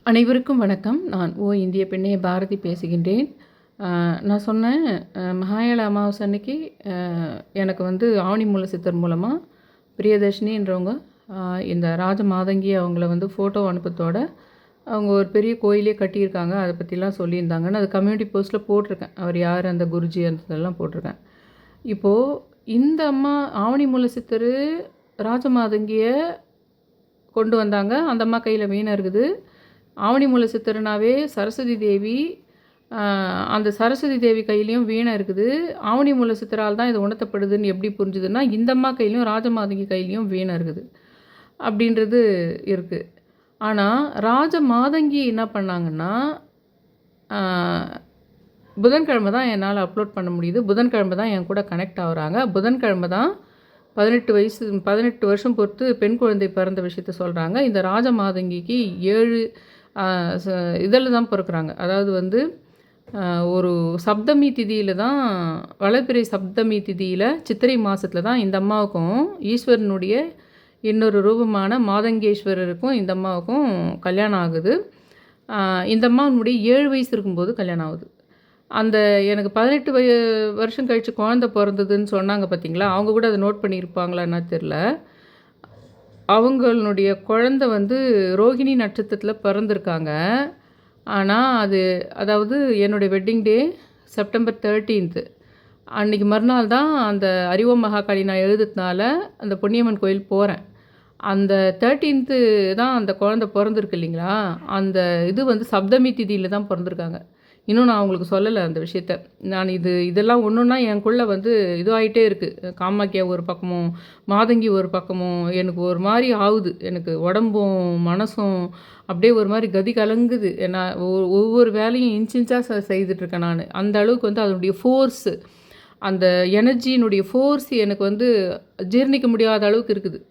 அனைவருக்கும் வணக்கம். நான் இந்திய பெண்ணே பாரதி பேசுகின்றேன். நான் சொன்னேன் மகாலய அமாவாசை அன்னைக்கு எனக்கு வந்து ஆவணி மூல சித்தர் மூலமா பிரியதர்ஷினின்றவங்க இந்த ராஜமாதங்கி அவங்கள வந்து ஃபோட்டோ அனுப்பத்தோட அவங்க ஒரு பெரிய கோயிலே கட்டியிருக்காங்க. அதை பற்றிலாம் சொல்லியிருந்தாங்கன்னு அது கம்யூனிட்டி போஸ்ட்டில் போட்டிருக்கேன். அவர் யார் அந்த குருஜி அதெல்லாம் போட்டிருக்கேன். இப்போது இந்த அம்மா ஆவணி மூல சித்தர் ராஜமாதங்கியை கொண்டு வந்தாங்க. அந்த அம்மா கையில் வீணை இருக்குது. ஆவணி மூல சித்தர்னாவே சரஸ்வதி தேவி, அந்த சரஸ்வதி தேவி கையிலையும் வீணை இருக்குது. ஆவணி மூல சித்தரால் தான் இது உணர்த்தப்படுதுன்னு எப்படி புரிஞ்சுதுன்னா, இந்த அம்மா கையிலையும் ராஜமாதங்கி கையிலையும் வீணை இருக்குது அப்படின்றது இருக்குது. ஆனால் ராஜமாதங்கி என்ன பண்ணாங்கன்னா, புதன்கிழமை தான் என்னால் அப்லோட் பண்ண முடியுது. புதன்கிழமை தான் என் கூட கனெக்ட் ஆகுறாங்க. புதன்கிழமை தான் 18 வருஷம் பொறுத்து பெண் குழந்தை பிறந்த விஷயத்த சொல்கிறாங்க. இந்த ராஜமாதங்கிக்கு 7 இதில் தான் பிறக்கிறாங்க. அதாவது வந்து ஒரு சப்தமி திதியில் தான், வளர்பிறை சப்தமி திதியில் சித்திரை மாதத்தில் தான் இந்த அம்மாவுக்கும் ஈஸ்வரனுடைய இன்னொரு ரூபமான மாதங்கேஸ்வரருக்கும் இந்த அம்மாவுக்கும் கல்யாணம் ஆகுது. இந்த அம்மாவுடைய 7 வயசு இருக்கும்போது கல்யாணம் ஆகுது. அந்த எனக்கு 18 வருஷம் கழித்து குழந்த பிறந்ததுன்னு சொன்னாங்க பார்த்தீங்களா, அவங்க கூட அதை நோட் பண்ணியிருப்பாங்களான்னா தெரில. அவங்களுடைய குழந்த வந்து ரோகிணி நட்சத்திரத்தில் பிறந்திருக்காங்க. ஆனால் அதாவது என்னுடைய வெட்டிங் டே செப்டம்பர் 13 அன்றைக்கி மறுநாள் தான் அந்த அறிவோம் மகாகாளி நான் எழுதுறதுனால அந்த பொன்னியம்மன் கோயில் போகிறேன். அந்த 13 தான் அந்த குழந்த பிறந்திருக்கு இல்லைங்களா, அந்த இது வந்து சப்தமி திதியில் தான் பிறந்திருக்காங்க. இன்னும் நான் அவங்களுக்கு சொல்லலை அந்த விஷயத்த. நான் இதெல்லாம் ஒன்றுன்னா எனக்குள்ளே வந்து இதுவாகிட்டே இருக்குது. காமாக்கியா ஒரு பக்கமும் மாதங்கி ஒரு பக்கமும் எனக்கு ஒரு மாதிரி ஆகுது. எனக்கு உடம்பும் மனசும் அப்படியே ஒரு மாதிரி கதி கலங்குது. நான் ஒவ்வொரு வேலையும் இன்ச்சாக செய்துட்ருக்கேன் நான். அந்த அளவுக்கு வந்து அதனுடைய ஃபோர்ஸு, அந்த எனர்ஜியினுடைய ஃபோர்ஸ் எனக்கு வந்து ஜீர்ணிக்க முடியாத அளவுக்கு இருக்குது.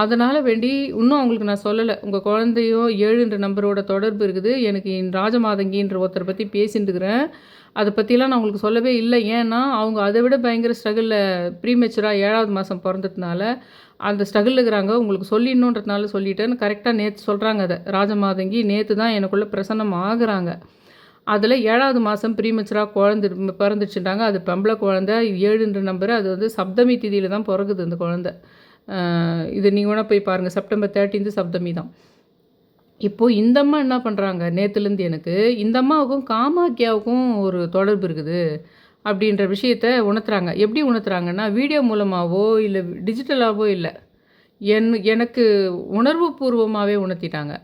அதனால் வேண்டி இன்னும் அவங்களுக்கு நான் சொல்லலை. உங்கள் குழந்தையும் 7 நம்பரோட தொடர்பு இருக்குது. எனக்கு ராஜமாதங்கின்ற ஒருத்தரை பற்றி பேசிட்டுருக்கிறேன். அதை பற்றிலாம் நான் உங்களுக்கு சொல்லவே இல்லை. ஏன்னா அவங்க அதை விட பயங்கர ஸ்ட்ரகிளில் ப்ரீமெச்சுராக 7வது மாதம் பிறந்ததுனால அந்த ஸ்ட்ரகிள் இருக்கிறாங்க. உங்களுக்கு சொல்லிடணுன்றதுனால சொல்லிட்டேன்னு கரெக்டாக நேற்று சொல்கிறாங்க. அதை ராஜமாதங்கி நேற்று தான் எனக்குள்ளே பிரசன்னம் ஆகுறாங்க. அதில் 7வது மாதம் ப்ரீமெச்சுராக பிறந்துச்சுட்டாங்க. அது பொம்பளை குழந்தை, 7 நம்பர். அது வந்து சப்தமி திதியில் தான் பிறகுது அந்த குழந்தை. இது நீங்கள் வேணால் போய் பாருங்கள். செப்டம்பர் 13 சப்தமி தான். இப்போது இந்த அம்மா என்ன பண்ணுறாங்க, நேற்றுலேருந்து எனக்கு இந்த அம்மாவுக்கும் காமாக்கியாவுக்கும் ஒரு தொடர்பு இருக்குது அப்படின்ற விஷயத்த உணர்த்துறாங்க. எப்படி உணர்த்துறாங்கன்னா, வீடியோ மூலமாகவோ இல்லை டிஜிட்டலாகவோ இல்லை, எனக்கு உணர்வு பூர்வமாகவே உணர்த்திட்டாங்க.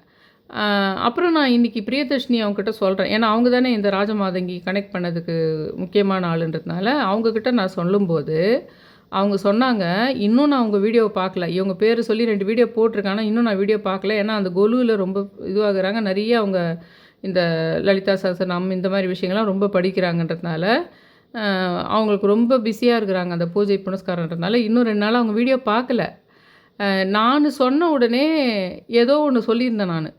அப்புறம் நான் இன்றைக்கி பிரியதர்ஷினி அவங்ககிட்ட சொல்கிறேன். ஏன்னா அவங்க தானே இந்த ராஜமாதங்கி கனெக்ட் பண்ணதுக்கு முக்கியமான ஆளுன்றதுனால அவங்கக்கிட்ட நான் சொல்லும்போது அவங்க சொன்னாங்க, இன்னும் நான் உங்கள் வீடியோவை பார்க்கல. இவங்க பேர் சொல்லி 2 வீடியோ போட்டிருக்காங்க. இன்னும் நான் வீடியோ பார்க்கல. ஏன்னா அந்த கொலுவில் ரொம்ப இதுவாகிறாங்க. நிறைய அவங்க இந்த லலிதா சஹஸ்ரநாமம் இந்த மாதிரி விஷயங்கள்லாம் ரொம்ப படிக்கிறாங்கன்றதுனால அவங்களுக்கு ரொம்ப பிஸியாக இருக்கிறாங்க அந்த பூஜை புனஸ்காரன்றதுனால இன்னும் 2 நாள் அவங்க வீடியோ பார்க்கல. நான் சொன்ன உடனே ஏதோ ஒன்று சொல்லியிருந்தேன் நான்.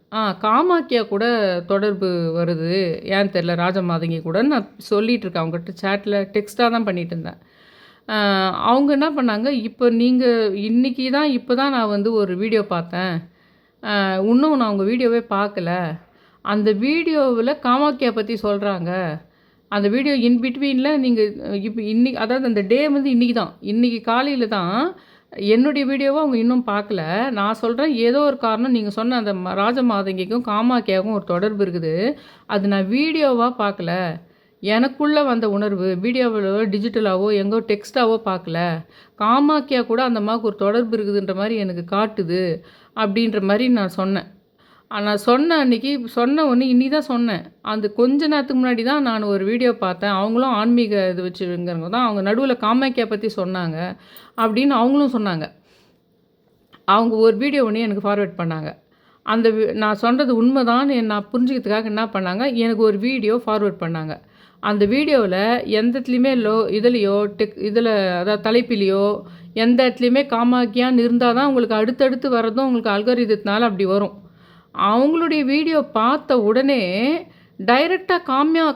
காமாக்கியா கூட தொடர்பு வருது, ஏன்னு தெரில, ராஜமாதங்கி கூட நான் சொல்லிகிட்ருக்கேன். அவங்ககிட்ட சேட்டில் டெக்ஸ்ட்டாக தான் பண்ணிகிட்டு இருந்தேன். அவங்க என்ன பண்ணாங்க, இப்போ தான் நான் வந்து ஒரு வீடியோ பார்த்தேன், இன்னும் நான் உங்கள் வீடியோவே பார்க்கல. அந்த வீடியோவில் காமாக்கியா பற்றி சொல்கிறாங்க. அந்த வீடியோ இன் பிட்வீனில் நீங்கள் இப்போ இன்றைக்கி, அதாவது அந்த டே வந்து இன்றைக்கி காலையில் தான் என்னுடைய வீடியோவை அவங்க இன்னும் பார்க்கல. நான் சொல்கிறேன், ஏதோ ஒரு காரணம் நீங்கள் சொன்ன அந்த ராஜமாதங்கிக்கும் காமாக்கியாவுக்கும் ஒரு தொடர்பு இருக்குது. அது நான் வீடியோவாக பார்க்கல. எனக்குள்ளே வந்த உணர்வு வீடியோவிலோ டிஜிட்டலாவோ எங்கோ டெக்ஸ்ட்டாவோ பார்க்கல. காமாக்கியா கூட அந்த அம்மாவுக்கு ஒரு தொடர்பு இருக்குதுன்ற மாதிரி எனக்கு காட்டுது அப்படின்ற மாதிரி நான் சொன்னேன். நான் சொன்ன அன்றைக்கி சொன்ன ஒன்று இன்றைக்கி தான் சொன்னேன். அந்த கொஞ்ச நேரத்துக்கு முன்னாடி தான் நான் ஒரு வீடியோ பார்த்தேன். அவங்களும் ஆன்மீக இது வச்சுங்கிறவங்க தான். அவங்க நடுவில் காமாக்கியா பற்றி சொன்னாங்க அப்படின்னு அவங்களும் சொன்னாங்க. அவங்க ஒரு வீடியோ ஒன்று எனக்கு ஃபார்வேர்ட் பண்ணாங்க. நான் சொல்கிறது உண்மைதான் நான் புரிஞ்சுக்கிறதுக்காக என்ன பண்ணாங்க, எனக்கு ஒரு வீடியோ ஃபார்வேர்ட் பண்ணாங்க. அந்த வீடியோவில் எந்த இடத்துலையுமே இதில் அதாவது தலைப்பிலையோ எந்த இடத்துலையுமே காமாக்கியான்னு இருந்தால் தான் உங்களுக்கு அடுத்தடுத்து வர்றதும் உங்களுக்கு அல்காரிதத்தினால அப்படி வரும். அவங்களுடைய வீடியோ பார்த்த உடனே டைரெக்டாக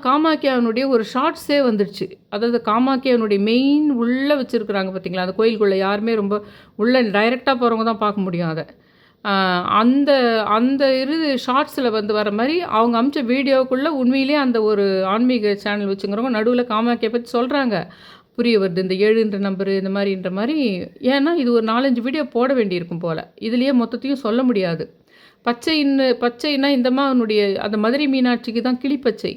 காமாக்கியாவினுடைய ஒரு ஷார்ட்ஸே வந்துடுச்சு. அதாவது காமாக்கியாவினுடைய மெயின் உள்ளே வச்சுருக்குறாங்க பார்த்தீங்களா, அந்த கோயிலுக்குள்ளே யாருமே ரொம்ப உள்ளே டைரெக்டாக போகிறவங்க தான் பார்க்க முடியும். அதை அந்த அந்த ஷார்ட்ஸில் வந்து வர மாதிரி அவங்க அமிச்ச வீடியோக்குள்ளே உண்மையிலே அந்த ஒரு ஆன்மீக சேனல் வச்சுங்கிறவங்க நடுவில் காமாக்கியை பற்றி சொல்கிறாங்க. புரிய வருது இந்த 7ன்ற நம்பரு இந்த மாதிரி. ஏன்னா இது ஒரு 4-5 வீடியோ போட வேண்டியிருக்கும் போல். இதுலேயே மொத்தத்தையும் சொல்ல முடியாது. பச்சைன்னா இந்த அம்மாவனுடைய அந்த மதுரை மீனாட்சிக்கு தான் கிளிப்பச்சை.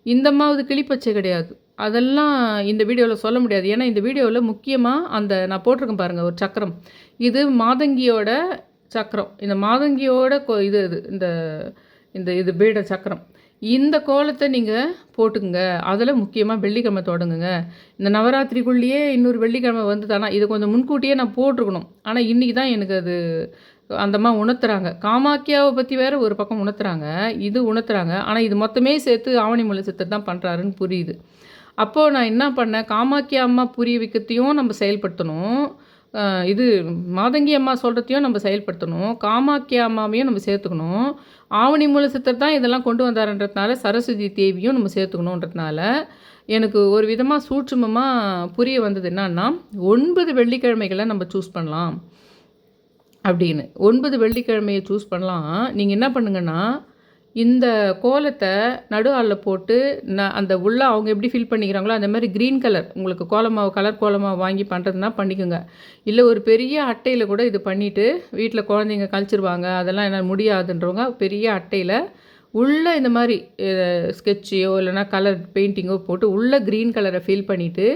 இந்த அம்மாவது கிளிப்பச்சை கிடையாது. அதெல்லாம் இந்த வீடியோவில் சொல்ல முடியாது. ஏன்னா இந்த வீடியோவில் முக்கியமாக அந்த நான் போட்டிருக்கேன் பாருங்கள் ஒரு சக்கரம். இது மாதங்கியோட சக்கரம். இந்த மாதங்கியோட இது இந்த இந்த இது பீட சக்கரம். இந்த கோலத்தை நீங்கள் போட்டுக்குங்க. அதில் முக்கியமாக வெள்ளிக்கிழமை தொடங்குங்க. இந்த நவராத்திரிக்குள்ளேயே இன்னொரு வெள்ளிக்கிழமை வந்து தானே இது கொஞ்சம் முன்கூட்டியே நான் போட்டிருக்கணும். ஆனால் இன்றைக்கி தான் எனக்கு அது அந்தம்மா உணர்த்துறாங்க. காமாக்கியாவை பற்றி வேறு ஒரு பக்கம் உணர்த்துறாங்க, இது உணர்த்துறாங்க. ஆனால் இது மொத்தமே சேர்த்து ஆவணி மூல சித்தர் தான் பண்ணுறாருன்னு புரியுது. அப்போது நான் என்ன பண்ணேன், காமாக்கியா அம்மா புரிய வைக்கிறதையும் நம்ம செயல்படுத்தணும், இது மாதங்கி அம்மா சொல்கிறதையும் நம்ம செயல்படுத்தணும், காமாக்கியா அம்மாவையும் நம்ம சேர்த்துக்கணும். ஆவணி மூல சித்தர் தான் இதெல்லாம் கொண்டு வந்தாருன்றதுனால சரஸ்வதி தேவியும் நம்ம சேர்த்துக்கணுன்றதுனால எனக்கு ஒரு விதமாக சூட்சுமமாக புரிய வந்தது என்னன்னா, 9 வெள்ளிக்கிழமைகளை நம்ம சூஸ் பண்ணலாம் அப்படின்னு. 9 வெள்ளிக்கிழமையை சூஸ் பண்ணலாம். நீங்கள் என்ன பண்ணுங்கன்னா, இந்த கோலத்தை நடுஆளில் போட்டு அந்த உள்ள அவங்க எப்படி ஃபில் பண்ணிக்கிறாங்களோ அந்த மாதிரி க்ரீன் கலர் உங்களுக்கு கலர் கோலமாவு வாங்கி பண்ணுறதுனா பண்ணிக்கோங்க. இல்லை ஒரு பெரிய அட்டையில் கூட இது பண்ணிவிட்டு வீட்டில் குழந்தைங்க கழிச்சிருவாங்க, அதெல்லாம் என்ன முடியாதுன்றவங்க பெரிய அட்டையில் உள்ளே இந்த மாதிரி ஸ்கெட்சையோ இல்லைனா கலர் பெயிண்டிங்கோ போட்டு உள்ளே க்ரீன் கலரை ஃபில் பண்ணிவிட்டு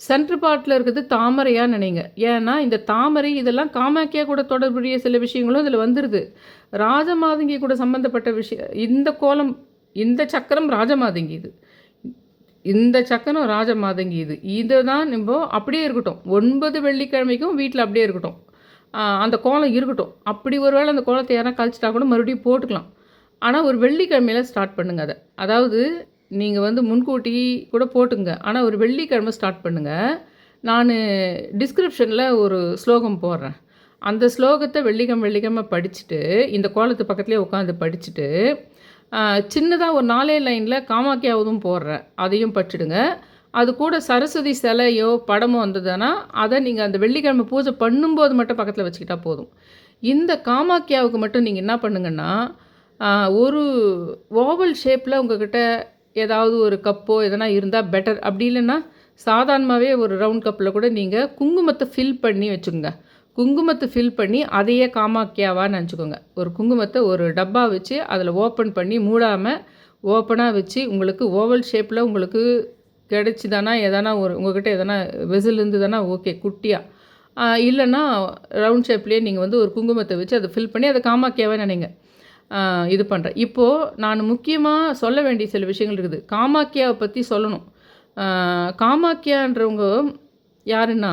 சென்ட்ரு பார்ட்டில் இருக்கிறது தாமரையாக நினைங்க. ஏன்னா இந்த தாமரை இதெல்லாம் காமாக்கியா கூட தொடர்புடைய சில விஷயங்களும் இதில் வந்துடுது. ராஜமாதங்கி கூட சம்மந்தப்பட்ட விஷயம். இந்த கோலம், இந்த சக்கரம் ராஜமாதங்கி, இந்த சக்கரம் ராஜமாதங்கி இதை தான் நம்ம அப்படியே இருக்கட்டும். 9 வெள்ளிக்கிழமைக்கும் வீட்டில் அப்படியே இருக்கட்டும், அந்த கோலம் இருக்கட்டும். அப்படி ஒரு வேளை அந்த கோலத்தை யாராவது கழிச்சிட்டா கூட மறுபடியும் போட்டுக்கலாம். ஆனால் ஒரு வெள்ளிக்கிழமையில் ஸ்டார்ட் பண்ணுங்கள் அதை. அதாவது நீங்கள் வந்து முன்கூட்டி கூட போட்டுங்க, ஆனால் ஒரு வெள்ளிக்கிழமை ஸ்டார்ட் பண்ணுங்கள். நான் டிஸ்கிரிப்ஷனில் ஒரு ஸ்லோகம் போடுறேன். அந்த ஸ்லோகத்தை வெள்ளிக்கிழமை படிச்சுட்டு இந்த கோலத்து பக்கத்துலேயே உட்காந்து படிச்சுட்டு சின்னதாக ஒரு 4 லைனில் காமாக்கியாவதும் போடுறேன், அதையும் படிச்சுடுங்க. அது கூட சரஸ்வதி சிலையோ படமோ வந்ததுன்னா அதை நீங்கள் அந்த வெள்ளிக்கிழமை பூஜை பண்ணும்போது மட்டும் பக்கத்தில் வச்சுக்கிட்டா போதும். இந்த காமாக்கியாவுக்கு மட்டும் நீங்கள் என்ன பண்ணுங்கன்னா, ஒரு ஓவல் ஷேப்பில் உங்கள்கிட்ட ஏதாவது ஒரு கப்போ எதனா இருந்தால் பெட்டர். அப்படி இல்லைன்னா சாதாரணமாகவே ஒரு ரவுண்ட் கப்பில் கூட நீங்கள் குங்குமத்தை ஃபில் பண்ணி வச்சுக்கோங்க. குங்குமத்தை ஃபில் பண்ணி அதையே காமாக்கியாவான்னு நினச்சிக்கோங்க. ஒரு குங்குமத்தை ஒரு டப்பா வச்சு அதில் ஓப்பன் பண்ணி மூடாமல் ஓப்பனாக வச்சு உங்களுக்கு ஓவல் ஷேப்பில் உங்களுக்கு கிடச்சிதானா எதனா ஒரு உங்கள்கிட்ட எதனா வெசில் இருந்துதானா ஓகே குட்டியாக, இல்லைன்னா ரவுண்ட் ஷேப்லேயே நீங்கள் வந்து ஒரு குங்குமத்தை வச்சு அதை ஃபில் பண்ணி அதை காமாக்கியாவே நினைங்க. இது பண்ணுறேன். இப்போது நான் முக்கியமாக சொல்ல வேண்டிய சில விஷயங்கள் இருக்குது. காமாக்கியாவை பற்றி சொல்லணும். காமாக்கியான்றவங்க யாருன்னா,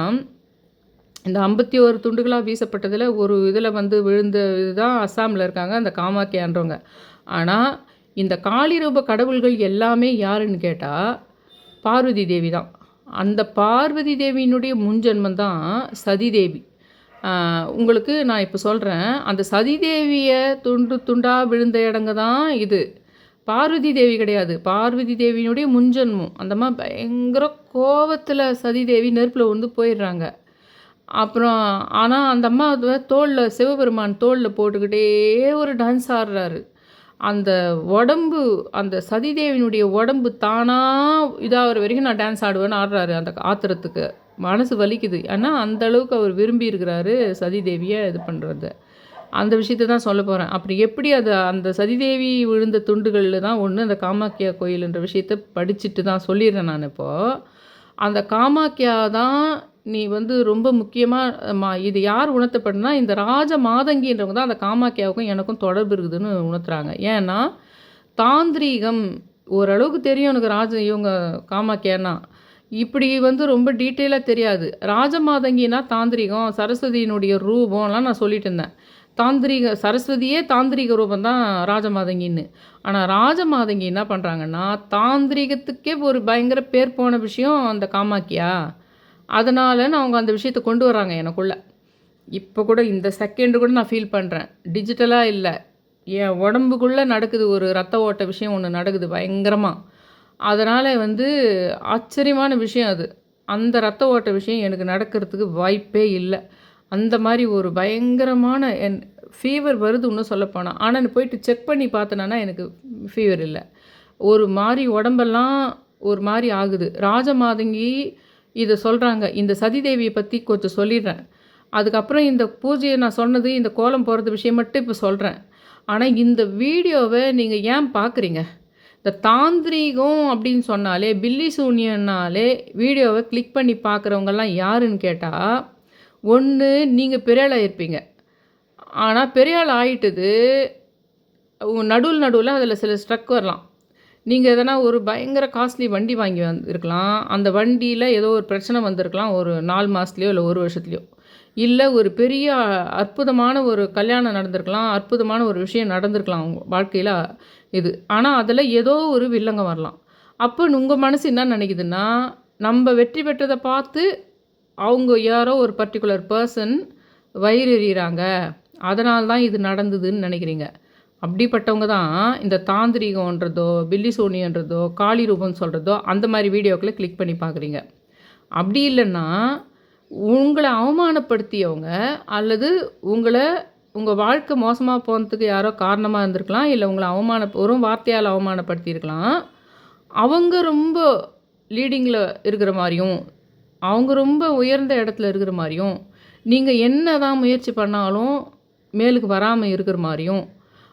இந்த 51 துண்டுகளாக வீசப்பட்டதில் ஒரு இதில் வந்து விழுந்த இதுதான் அஸ்ஸாமில் இருக்காங்க அந்த காமாக்கியான்றவங்க. ஆனால் இந்த காளிரூப கடவுள்கள் எல்லாமே யாருன்னு கேட்டால் பார்வதி தேவி தான். அந்த பார்வதி தேவியினுடைய முன்ஜென்மம் தான் சதி தேவி. உங்களுக்கு நான் இப்போ சொல்கிறேன், அந்த சதிதேவியை துண்டாக விழுந்த இடங்க தான் இது. பார்வதி தேவி கிடையாது, பார்வதி தேவியினுடைய முன்ஜென்மம். அந்தம்மா பயங்கர கோவத்தில் சதிதேவி நெருப்பில் வந்து போயிடுறாங்க. அப்புறம் ஆனால் அந்த அம்மா தோளில் சிவபெருமான் தோளில் போட்டுக்கிட்டே ஒரு டான்ஸ் ஆடுறாரு. அந்த உடம்பு, அந்த சதிதேவியினுடைய உடம்பு தானாக இதாகிற வரைக்கும் நான் டான்ஸ் ஆடுவேன்னு ஆடுறாரு. அந்த ஆத்திரத்துக்கு மனசு வலிக்குது. ஆனால் அந்தளவுக்கு அவர் விரும்பி இருக்கிறாரு சதிதேவியை இது பண்ணுறது. அந்த விஷயத்தை தான் சொல்ல போகிறேன். அப்படி எப்படி அது அந்த சதிதேவி விழுந்த துண்டுகளில் தான் ஒன்று அந்த காமாக்கியா கோயில்ன்ற விஷயத்தை படிச்சுட்டு தான் சொல்லிடுறேன் நான். இப்போது அந்த காமாக்கியா தான் நீ வந்து ரொம்ப முக்கியமாக இது யார் உணர்த்தப்படுனா, இந்த ராஜ மாதங்கின்றவங்க தான் அந்த காமாக்கியாவுக்கும் எனக்கும் தொடர்பு இருக்குதுன்னு உணர்த்துறாங்க. ஏன்னா தாந்திரீகம் ஓரளவுக்கு தெரியும் எனக்கு. இவங்க காமாக்கியானா இப்படி வந்து ரொம்ப டீட்டெயிலாக தெரியாது. ராஜமாதங்கினா தாந்திரிகம், சரஸ்வதியினுடைய ரூபம்லாம் நான் சொல்லிட்டு இருந்தேன். சரஸ்வதியே தாந்திரிக ரூபம் தான் ராஜமாதங்கின்னு. ஆனால் ராஜமாதங்கி என்ன பண்ணுறாங்கன்னா, தாந்திரிகத்துக்கே ஒரு பயங்கர பேர் போன விஷயம் அந்த காமாக்கியா. அதனால அவங்க அந்த விஷயத்தை கொண்டு வராங்க எனக்குள்ளே. இப்போ கூட இந்த செகண்டு கூட நான் ஃபீல் பண்ணுறேன். டிஜிட்டலாக இல்லை, என் உடம்புக்குள்ளே நடக்குது, ஒரு ரத்த ஓட்ட விஷயம் ஒன்று நடக்குது பயங்கரமாக. அதனால் வந்து ஆச்சரியமான விஷயம் அது. அந்த ரத்த ஓட்ட விஷயம் எனக்கு நடக்கிறதுக்கு வாய்ப்பே இல்லை. அந்த மாதிரி ஒரு பயங்கரமான ஃபீவர் வருது இன்னும் சொல்லப்போனால். ஆனால் போயிட்டு செக் பண்ணி பார்த்தேன்னா எனக்கு ஃபீவர் இல்லை. ஒரு மாதிரி உடம்பெல்லாம் ஒரு மாதிரி ஆகுது. ராஜமாதங்கி இதை சொல்கிறாங்க. இந்த சதிதேவியை பற்றி கொஞ்சம் சொல்லிடுறேன். அதுக்கப்புறம் இந்த பூஜையை நான் சொன்னது, இந்த கோலம் போடுறது விஷயம் மட்டும் இப்போ சொல்கிறேன். ஆனால் இந்த வீடியோவை நீங்கள் ஏன் பார்க்குறீங்க? இந்த தாந்திரீகம் அப்படின்னு சொன்னாலே, பில்லி சூனியன்னாலே வீடியோவை கிளிக் பண்ணி பார்க்குறவங்கெல்லாம் யாருன்னு கேட்டால், ஒன்று நீங்கள் பெரிய ஆளாக இருப்பீங்க. ஆனால் பெரிய ஆள் ஆகிட்டது நடுவில் அதில் சில ஸ்ட்ரக் வரலாம். நீங்கள் எதனா ஒரு பயங்கர காஸ்ட்லி வண்டி வாங்கி இருக்கலாம். அந்த வண்டியில் ஏதோ ஒரு பிரச்சனை வந்திருக்கலாம், ஒரு 4 மாதத்துலையோ இல்லை 1 வருஷத்துலையோ. இல்லை ஒரு பெரிய அற்புதமான ஒரு கல்யாணம் நடந்திருக்கலாம், அற்புதமான ஒரு விஷயம் நடந்திருக்கலாம் உங்கள் வாழ்க்கையில் இது. ஆனால் அதில் ஏதோ ஒரு வில்லங்க வரலாம். அப்போ உங்கள் மனசு என்ன நினைக்குதுன்னா, நம்ம வெற்றி பெற்றதை பார்த்து அவங்க யாரோ ஒரு பர்டிகுலர் பர்சன் வயிறு எறிகிறாங்க, அதனால்தான் இது நடந்ததுன்னு நினைக்கிறீங்க. அப்படிப்பட்டவங்க தான் இந்த தாந்திரிகன்றதோ, பில்லி சோனியன்றதோ, காளி ரூபம்னு சொல்கிறதோ அந்த மாதிரி வீடியோக்களை கிளிக் பண்ணி பார்க்குறீங்க. அப்படி இல்லைன்னா உங்களை அவமானப்படுத்தியவங்க அல்லது உங்கள் வாழ்க்கை மோசமாக போனதுக்கு யாரோ காரணமாக இருந்திருக்கலாம். இல்லை உங்களை ஒரு வார்த்தையால் அவமானப்படுத்தியிருக்கலாம். அவங்க ரொம்ப லீடிங்கில் இருக்கிற மாதிரியும், அவங்க ரொம்ப உயர்ந்த இடத்துல இருக்கிற மாதிரியும், நீங்கள் என்ன தான் முயற்சி பண்ணாலும் மேலுக்கு வராமல் இருக்கிற மாதிரியும்,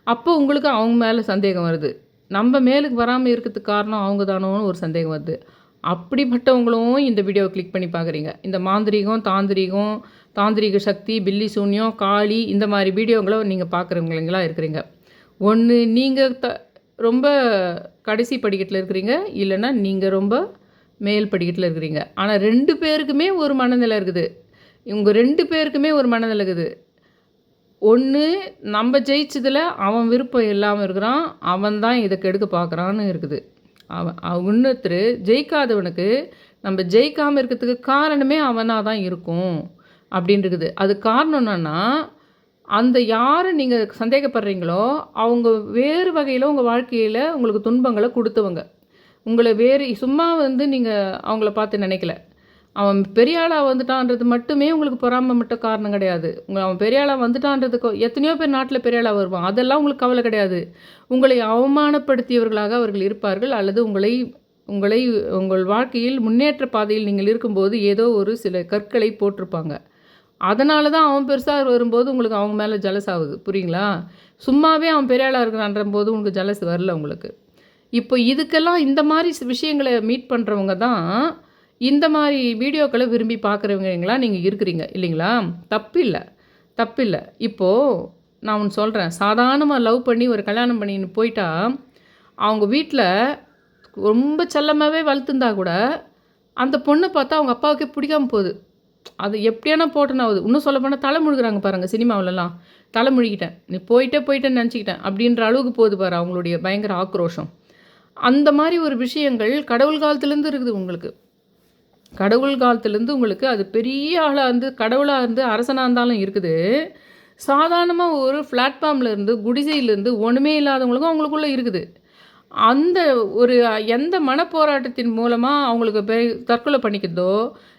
அப்போ உங்களுக்கு அவங்க மேலே சந்தேகம் வருது. நம்ம மேலுக்கு வராமல் இருக்கிறதுக்கு காரணம் அவங்க தானோன்னு ஒரு சந்தேகம் வருது. அப்படிப்பட்டவங்களும் இந்த வீடியோவை கிளிக் பண்ணி பார்க்குறீங்க. இந்த மாந்திரீகம், தாந்திரீக சக்தி, பில்லி சூன்யம், காளி இந்த மாதிரி வீடியோங்களை நீங்கள் பார்க்குறவங்களா இருக்கிறீங்க. ஒன்று நீங்கள் ரொம்ப கடைசி படிக்கட்டில் இருக்கிறீங்க, இல்லைன்னா நீங்கள் ரொம்ப மேல் படிக்கட்டில் இருக்கிறீங்க. ஆனால் 2 பேருக்குமே ஒரு மனநிலை இருக்குது. இவங்க 2 பேருக்குமே ஒரு மனநிலை இருக்குது. ஒன்று நம்ம ஜெயிச்சதில் அவன் விருப்பம் இல்லாமல் இருக்கிறான், அவன் தான் இதை கெடுக்க பார்க்குறான்னு இருக்குது. இன்னொருத்தர் ஜெயிக்காதவனுக்கு நம்ம ஜெயிக்காமல் இருக்கிறதுக்கு காரணமே அவனாக தான் இருக்கும் அப்படின்னு இருக்குது. அது காரணம் என்னன்னா, அந்த யாரை நீங்கள் சந்தேகப்படுறீங்களோ அவங்க வேறு வகையில் உங்கள் வாழ்க்கையில் உங்களுக்கு துன்பங்களை கொடுத்தவங்க. உங்களை வேறு சும்மா நீங்கள் அவங்கள பார்த்து நினைக்கல. அவன் பெரிய ஆளாக வந்துட்டான்றது மட்டுமே உங்களுக்கு பொறாமை மட்டும் காரணம் கிடையாது. அவன் பெரிய ஆளாக வந்துட்டான்றதுக்கு எத்தனையோ பேர் நாட்டில் பெரிய ஆளாக வருவான், அதெல்லாம் உங்களுக்கு கவலை கிடையாது. உங்களை அவமானப்படுத்தியவர்களாக அவர்கள் இருப்பார்கள், அல்லது உங்கள் வாழ்க்கையில் முன்னேற்ற பாதையில் நீங்கள் இருக்கும்போது ஏதோ ஒரு சில கற்களை போட்டிருப்பாங்க. அதனால தான் அவன் பெருசாக வரும்போது உங்களுக்கு அவங்க மேலே ஜலஸ் ஆகுது. புரியுங்களா? சும்மாவே அவன் பெரிய ஆளாக இருக்கிறான்ற போது உங்களுக்கு ஜலஸ் வரல உங்களுக்கு. இப்போ இதுக்கெல்லாம் இந்த மாதிரி விஷயங்களை மீட் பண்ணுறவங்க தான் இந்த மாதிரி வீடியோக்களை விரும்பி பார்க்குறவங்களா நீங்கள் இருக்கிறீங்க இல்லைங்களா? தப்பில்லை. இப்போது நான் ஒன்று சொல்கிறேன். சாதாரணமாக லவ் பண்ணி ஒரு கல்யாணம் பண்ணின்னு போயிட்டா அவங்க வீட்டில் ரொம்ப செல்லமாகவே வளர்த்துருந்தா கூட அந்த பொண்ணை பார்த்தா அவங்க அப்பாவுக்கே பிடிக்காமல் போகுது. அது எப்படியானா போட்டுன்னு ஆகுது. இன்னும் சொல்ல போனால் தலை முழுகிறாங்க பாருங்கள். சினிமாவிலலாம் தலை முழுகிட்டேன், நீ போயிட்டேன்னு நினச்சிக்கிட்டேன் அப்படின்ற அளவுக்கு போகுது பாரு அவங்களுடைய பயங்கர ஆக்ரோஷம். அந்த மாதிரி ஒரு விஷயங்கள் கடவுள் காலத்துலேருந்து இருக்குது உங்களுக்கு. கடவுள் காலத்துலேருந்து உங்களுக்கு அது பெரிய ஆளாக இருந்து கடவுளாக இருந்து அரசனாக இருந்தாலும் இருக்குது. சாதாரணமாக ஒரு பிளாட்ஃபார்மில் இருந்து குடிசையிலேருந்து ஒன்றுமே இல்லாதவங்களுக்கும் அவங்களுக்குள்ளே இருக்குது. அந்த ஒரு எந்த மனப்போராட்டத்தின் மூலமாக அவங்களுக்கு தற்கொலை பண்ணிக்கிறதோ,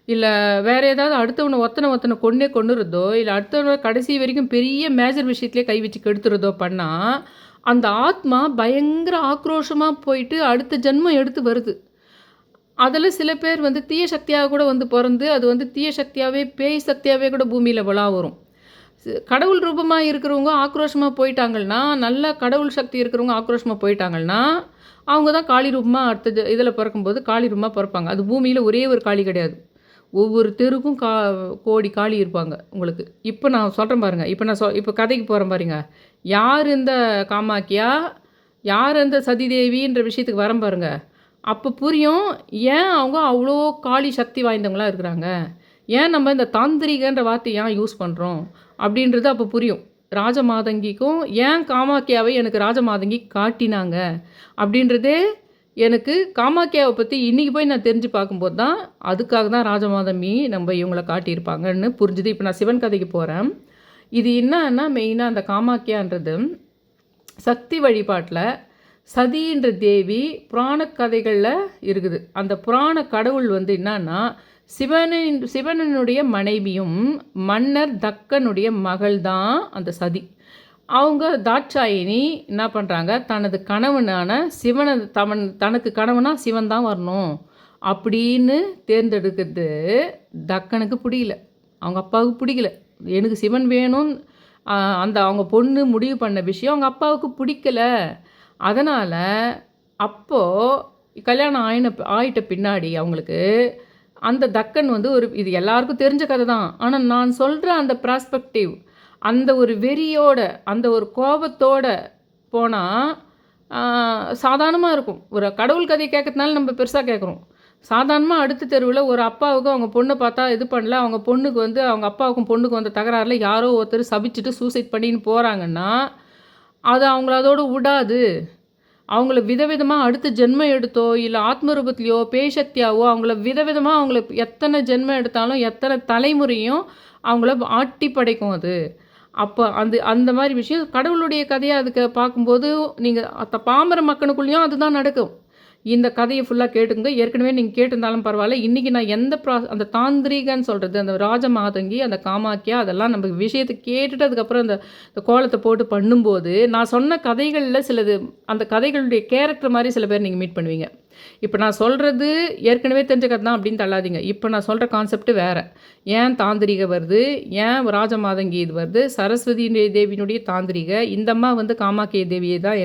இல்லை வேறு ஏதாவது ஒருத்தனை கொண்டுறதோ, இல்லை அடுத்தவனை கடைசி வரைக்கும் பெரிய மேஜர் விஷயத்துலேயே கை வச்சு கெடுத்துறதோ பண்ணால் அந்த ஆத்மா பயங்கர ஆக்ரோஷமாக போயிட்டு அடுத்த ஜென்மம் எடுத்து வருது. அதில் சில பேர் தீய சக்தியாக கூட பிறந்து அது தீய சக்தியாகவே பேய் சக்தியாகவே கூட பூமியில் விழா வரும். கடவுள் ரூபமாக இருக்கிறவங்க ஆக்ரோஷமாக போயிட்டாங்கன்னா, நல்ல கடவுள் சக்தி இருக்கிறவங்க ஆக்ரோஷமாக போயிட்டாங்கன்னா அவங்க தான் காளி ரூபமாக அடுத்த இதில் பிறக்கும்போது காளி ரூபமாக பிறப்பாங்க. அது பூமியில் ஒரே ஒரு காளி கிடையாது, ஒவ்வொரு தெருக்கும் கோடி காளி இருப்பாங்க உங்களுக்கு. இப்போ நான் சொல்கிறேன் பாருங்கள். இப்போ கதைக்கு போகிறேன் பாருங்க. யார் இந்த காமாக்கியா, யார் இந்த சதிதேவின்ற விஷயத்துக்கு வரேன் பாருங்கள். அப்போ புரியும் ஏன் அவங்க அவ்வளோ காளி சக்தி வாய்ந்தவங்களாக இருக்கிறாங்க, ஏன் நம்ம இந்த தாந்திரிகன்ற வார்த்தையை ஏன் யூஸ் பண்ணுறோம் அப்படின்றது அப்போ புரியும். ராஜமாதங்கிக்கும் ஏன் காமாக்கியாவை எனக்கு ராஜமாதங்கி காட்டினாங்க அப்படின்றதே எனக்கு காமாக்கியாவை பற்றி இன்றைக்கி போய் நான் தெரிஞ்சு பார்க்கும்போது தான் அதுக்காக தான் ராஜமாதமி நம்ம இவங்களை காட்டியிருப்பாங்கன்னு புரிஞ்சுது. இப்போ நான் சிவன் கதைக்கு போகிறேன். இது என்னன்னா மெயினாக அந்த காமாக்கியான்றது சக்தி வழிபாட்டில் சதின்ற தேவி புராண கதைகளில் இருக்குது. அந்த புராண கடவுள் என்னன்னா சிவனுடைய மனைவியும் மன்னர் தக்கனுடைய மகள் தான் அந்த சதி. அவங்க தாட்சாயினி என்ன பண்ணுறாங்க, தனது கணவனான சிவனை தனக்கு கணவனா சிவன் தான் வரணும் அப்படின்னு தேர்ந்தெடுக்கிறது தக்கனுக்கு பிடிக்கல. அவங்க அப்பாவுக்கு பிடிக்கல. எனக்கு சிவன் வேணும்னு அந்த அவங்க பொண்ணு முடிவு பண்ண விஷயம் அவங்க அப்பாவுக்கு பிடிக்கல. அதனால் அப்போது கல்யாணம் ஆயிட்ட பின்னாடி அவங்களுக்கு அந்த தக்கன் வந்து இது எல்லாருக்கும் தெரிஞ்ச கதை தான். ஆனால் நான் சொல்கிற அந்த ப்ராஸ்பெக்டிவ், அந்த ஒரு வெறியோட, அந்த ஒரு கோபத்தோட போனால் சாதாரணமாக இருக்கும். ஒரு கடவுள் கதையை கேட்கறதுனால நம்ம பெருசாக கேட்குறோம். சாதாரணமாக அடுத்த தெருவில் ஒரு அப்பாவுக்கு அவங்க பொண்ணை பார்த்தா இது பண்ணல, அவங்க பொண்ணுக்கு வந்து அவங்க அப்பாவுக்கும் பொண்ணுக்கு வந்த தகராறில் யாரோ ஒருத்தர் சபிச்சுட்டு சூசைட் பண்ணின்னு போகிறாங்கன்னா அது அவங்கள அதோடு விடாது. அவங்கள விதவிதமாக அடுத்த ஜென்மம் எடுத்தோ இல்லை ஆத்மரூபத்திலையோ பேசக்தியாவோ அவங்கள விதவிதமாக அவங்கள எத்தனை ஜென்மம் எடுத்தாலும் எத்தனை தலைமுறையும் அவங்கள ஆட்டி படைக்கும் அது. அப்போ அந்த மாதிரி விஷயம் கடவுளுடைய கதையை அதுக்கு பார்க்கும்போது நீங்கள் பாமர மக்களுக்குள்ளேயும் அதுதான் நடக்கும். இந்த கதையை ஃபுல்லாக கேட்டுங்க. ஏற்கனவே நீங்கள் கேட்டிருந்தாலும் பரவாயில்ல. இன்றைக்கி நான் அந்த தாந்திரிகன்னு சொல்கிறது, அந்த ராஜமாதங்கி, அந்த காமாக்கியா, அதெல்லாம் நம்ம விஷயத்தை கேட்டுட்டு அதுக்கப்புறம் அந்த கோலத்தை போட்டு பண்ணும்போது நான் சொன்ன கதைகளில் சிலது அந்த கதைகளுடைய கேரக்டர் மாதிரி சில பேர் நீங்கள் மீட் பண்ணுவீங்க. இப்போ நான் சொல்கிறது ஏற்கனவே தெரிஞ்ச கதை தான் அப்படின்னு தள்ளாதீங்க. இப்போ நான் சொல்கிற கான்செப்ட் வேறு. ஏன் தாந்திரிக வருது, ஏன் ராஜமாதங்கி இது வருது, சரஸ்வதி தேவியினுடைய தாந்திரிக, இந்த அம்மா வந்து காமாக்கிய தேவியை தான்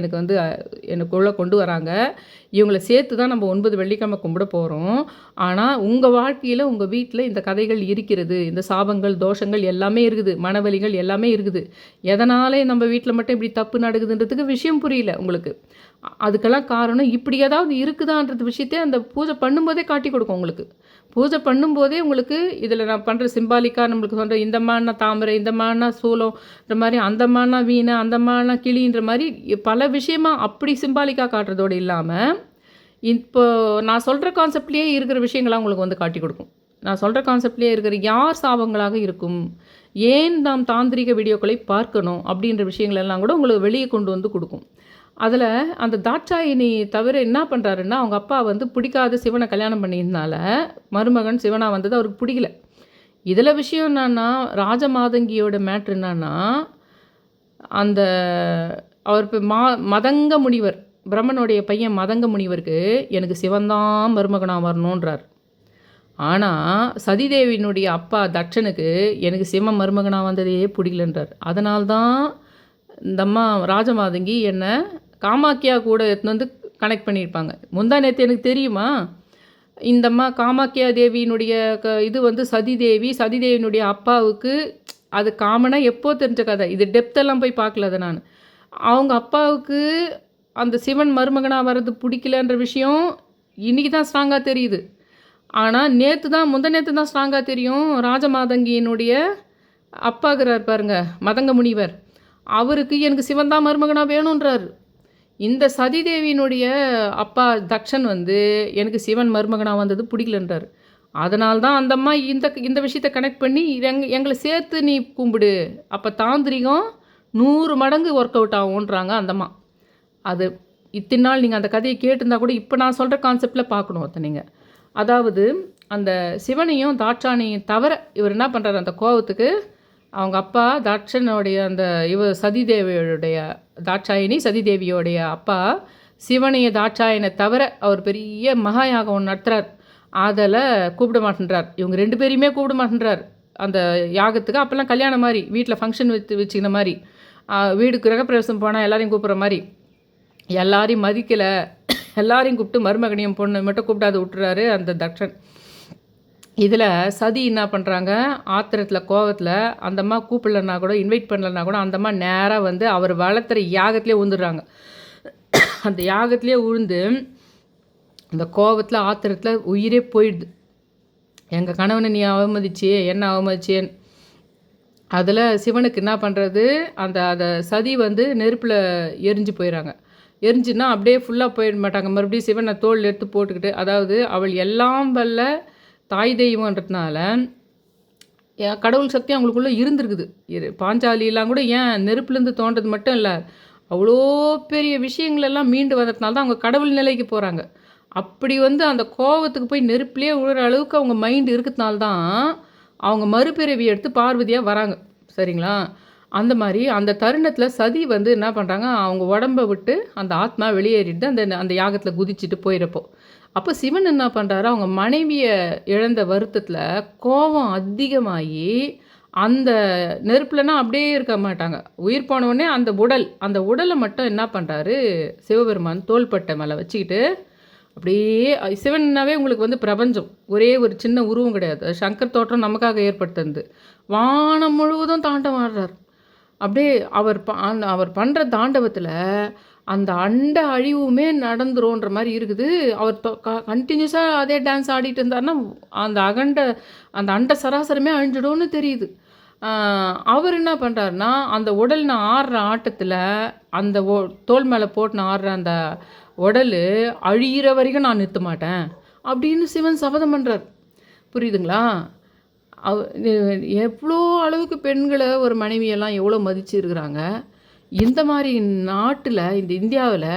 எனக்குள்ளே கொண்டு வராங்க. இவங்களை சேர்த்து தான் நம்ம 9 வெள்ளிக்கிழமை கும்பிட போகிறோம். ஆனால் உங்கள் வாழ்க்கையில் உங்கள் வீட்டில் இந்த கதைகள் இருக்கிறது. இந்த சாபங்கள் தோஷங்கள் எல்லாமே இருக்குது, மனவலிகள் எல்லாமே இருக்குது. எதனாலே நம்ம வீட்டில் மட்டும் இப்படி தப்பு நடக்குதுன்றதுக்கு விஷயம் புரியல உங்களுக்கு. அதுக்கெல்லாம் காரணம் இப்படி ஏதாவது இருக்குதான்றது விஷயத்தை அந்த பூஜை பண்ணும்போதே காட்டி கொடுக்கும் உங்களுக்கு. பூஜை பண்ணும்போதே உங்களுக்கு இதில் நான் பண்ணுற சிம்பாலிக்காக நம்மளுக்கு சொல்கிற இந்த மாதிரினா தாமரை, இந்த மாதிரினா சூலம்ன்ற மாதிரி, அந்த மாதிரினா வீணை, அந்த மாதிரினா கிளின்ற மாதிரி பல விஷயமாக அப்படி சிம்பாலிக்காக காட்டுறதோடு இல்லாமல் இப்போ நான் சொல்கிற கான்செப்ட்லேயே இருக்கிற விஷயங்கள்லாம் உங்களுக்கு வந்து காட்டி கொடுக்கும். நான் சொல்கிற கான்செப்ட்லேயே இருக்கிற யார் சாபங்களாக இருக்கும், ஏன் நாம் தாந்திரிக வீடியோக்களை பார்க்கணும் அப்படின்ற விஷயங்களெல்லாம் கூட உங்களுக்கு வெளியே கொண்டு வந்து கொடுக்கும். அதில் அந்த தாட்சாயினி தவிர என்ன பண்ணுறாருன்னா, அவங்க அப்பா வந்து பிடிக்காத சிவனை கல்யாணம் பண்ணியிருந்தால மருமகன் சிவனாக வந்தது அவருக்கு பிடிக்கல. இதில் விஷயம் என்னன்னா, ராஜமாதங்கியோட மேட்ரு என்னன்னா, அந்த அவர் இப்போ மதங்க முனிவர், பிரம்மனுடைய பையன் மதங்க முனிவருக்கு எனக்கு சிவன்தான் மருமகனாக வரணுன்றார். ஆனால் சதிதேவியினுடைய அப்பா தட்சனுக்கு எனக்கு சிவ மருமகனாக வந்ததையே பிடிக்கலன்றார். அதனால்தான் இந்த அம்மா ராஜமாதங்கி என்னை காமாக்கியா கூட எடுத்துன்னு வந்து கனெக்ட் பண்ணியிருப்பாங்க. முந்தா நேற்று எனக்கு தெரியுமா, இந்த அம்மா காமாக்கியா தேவியினுடைய இது வந்து சதிதேவியினுடைய அப்பாவுக்கு அது காமனாக எப்போ தெரிஞ்ச கதை. இது டெப்த்தெல்லாம் போய் பார்க்கல அதை நான். அவங்க அப்பாவுக்கு அந்த சிவன் மருமகனாக வர்றது பிடிக்கலன்ற விஷயம் இன்றைக்கி தான் ஸ்ட்ராங்காக தெரியுது. ஆனால் முந்த நேற்று தான் ஸ்ட்ராங்காக தெரியும். ராஜமாதங்கியினுடைய அப்பாகிறார் பாருங்க, மதங்க முனிவர், அவருக்கு எனக்கு சிவன் தான் மருமகனாக வேணுன்றார். இந்த சதிதேவியினுடைய அப்பா தக்ஷன் வந்து எனக்கு சிவன் மருமகனாக வந்தது பிடிக்கலன்றார். அதனால்தான் அந்த அம்மா இந்த விஷயத்தை கனெக்ட் பண்ணி எங்களை சேர்த்து நீ கும்பிடு, அப்போ தாந்திரிகம் 100 மடங்கு ஒர்க் அவுட் ஆகுன்றாங்க அந்தம்மா. அது இத்தனை நாள் நீங்கள் அந்த கதையை கேட்டிருந்தா கூட இப்போ நான் சொல்கிற கான்செப்டில் பார்க்கணும் நீங்கள். அதாவது அந்த சிவனையும் தாட்சாணியும் தவிர இவர் என்ன பண்ணுறாரு, அந்த கோபத்துக்கு அவங்க அப்பா தாட்சனுடைய அந்த சதிதேவியோடைய சதிதேவியோடைய அப்பா சிவனைய தாட்சாயனை தவிர அவர் பெரிய மகாயாகம் ஒன்று நடத்துகிறார். அதில் கூப்பிட மாட்டேன்றார். இவங்க 2 பேரையுமே கூப்பிட மாட்டேன்றார் அந்த யாகத்துக்கு. அப்போல்லாம் கல்யாணம் மாதிரி வீட்டில் ஃபங்க்ஷன் வச்சுக்கிற மாதிரி, வீடு கிரகப்பிரவேசம் போனால் எல்லாரையும் கூப்பிட்ற மாதிரி எல்லாரையும் மதிக்கலை. எல்லாரையும் கூப்பிட்டு மருமகனையும் பொண்ணு மட்டும் கூப்பிடாது விட்டுறாரு அந்த தட்சன். இதில் சதி என்ன பண்ணுறாங்க, ஆத்திரத்தில் கோவத்தில் அந்த அம்மா கூப்பிடலன்னா கூட இன்வைட் பண்ணலன்னா கூட அந்த அம்மா நேராக வந்து அவர் வளர்த்துற யாகத்திலே விழுந்துடுறாங்க. அந்த யாகத்திலே விழுந்து அந்த கோவத்தில் ஆத்திரத்தில் உயிரே போயிடுது. எங்கள் கணவனை நீ அவமதிச்சியே, என்ன அவமதிச்சேன்னு. அதில் சிவனுக்கு என்ன பண்ணுறது, அந்த சதி வந்து நெருப்பில் எரிஞ்சு போயிடறாங்க. எரிஞ்சுன்னா அப்படியே ஃபுல்லாக போயிட மாட்டாங்க. மறுபடியும் சிவனை தோல் எடுத்து போட்டுக்கிட்டு, அதாவது அவள் எல்லாம் வல்ல தாய் தெய்வன்றதுனால கடவுள் சக்தி அவங்களுக்குள்ளே இருந்திருக்குது. பாஞ்சாலியெல்லாம் கூட ஏன் நெருப்புலேருந்து தோன்றது மட்டும் இல்லை, அவ்வளோ பெரிய விஷயங்களெல்லாம் மீண்டு வந்ததுனால தான் அவங்க கடவுள் நிலைக்கு போகிறாங்க. அப்படி வந்து அந்த கோபத்துக்கு போய் நெருப்புலேயே விழுற அளவுக்கு அவங்க மைண்டு இருக்கிறதுனால தான் அவங்க மறுபிறவி எடுத்து பார்வதியாக வராங்க. சரிங்களா? அந்த மாதிரி அந்த தருணத்தில் சதி வந்து என்ன பண்ணுறாங்க, அவங்க உடம்ப விட்டு அந்த ஆத்மா வெளியேறிட்டு அந்த அந்த யாகத்தில் குதிச்சுட்டு போயிடப்போ, அப்போ சிவன் என்ன பண்ணுறாரு, அவங்க மனைவியை இழந்த வருத்தத்தில் கோபம் அதிகமாகி அந்த நெருப்புலனா அப்படியே இருக்க மாட்டாங்க. உயிர் போன உடனே அந்த உடலை மட்டும் என்ன பண்ணுறாரு சிவபெருமான் தோள்பட்டை மேலே வச்சுக்கிட்டு அப்படியே சிவன்னாவே உங்களுக்கு வந்து பிரபஞ்சம். ஒரே ஒரு சின்ன உருவம் கிடையாது. சங்கர் தோற்றம் நமக்காக ஏற்படுத்துனது. வானம் முழுவதும் தாண்டவம் ஆடுறார். அப்படியே அவர் பண்ணுற தாண்டவத்தில் அந்த அண்ட அழிவுமே நடந்துரும்ன்ற மாதிரி இருக்குது. அவர் கண்டினியூஸாக அதே டான்ஸ் ஆடிட்டு இருந்தாருன்னா அந்த அண்ட சராசரமே அழிஞ்சிடும்னு தெரியுது. அவர் என்ன பண்ணுறாருன்னா, அந்த உடல் நான் ஆடுற ஆட்டத்தில் அந்த தோல் மேலே போட்டு நான் ஆடுற அந்த உடல் அழியிற வரைக்கும் நான் நிறுத்த மாட்டேன் அப்படின்னு சிவன் சபதம் பண்ணுறார். புரியுதுங்களா? எவ்வளோ அளவுக்கு பெண்களை ஒரு மனைவியெல்லாம் எவ்வளோ மதிச்சு இருக்கிறாங்க. இந்த மாதிரி நாட்டில், இந்த இந்தியாவில்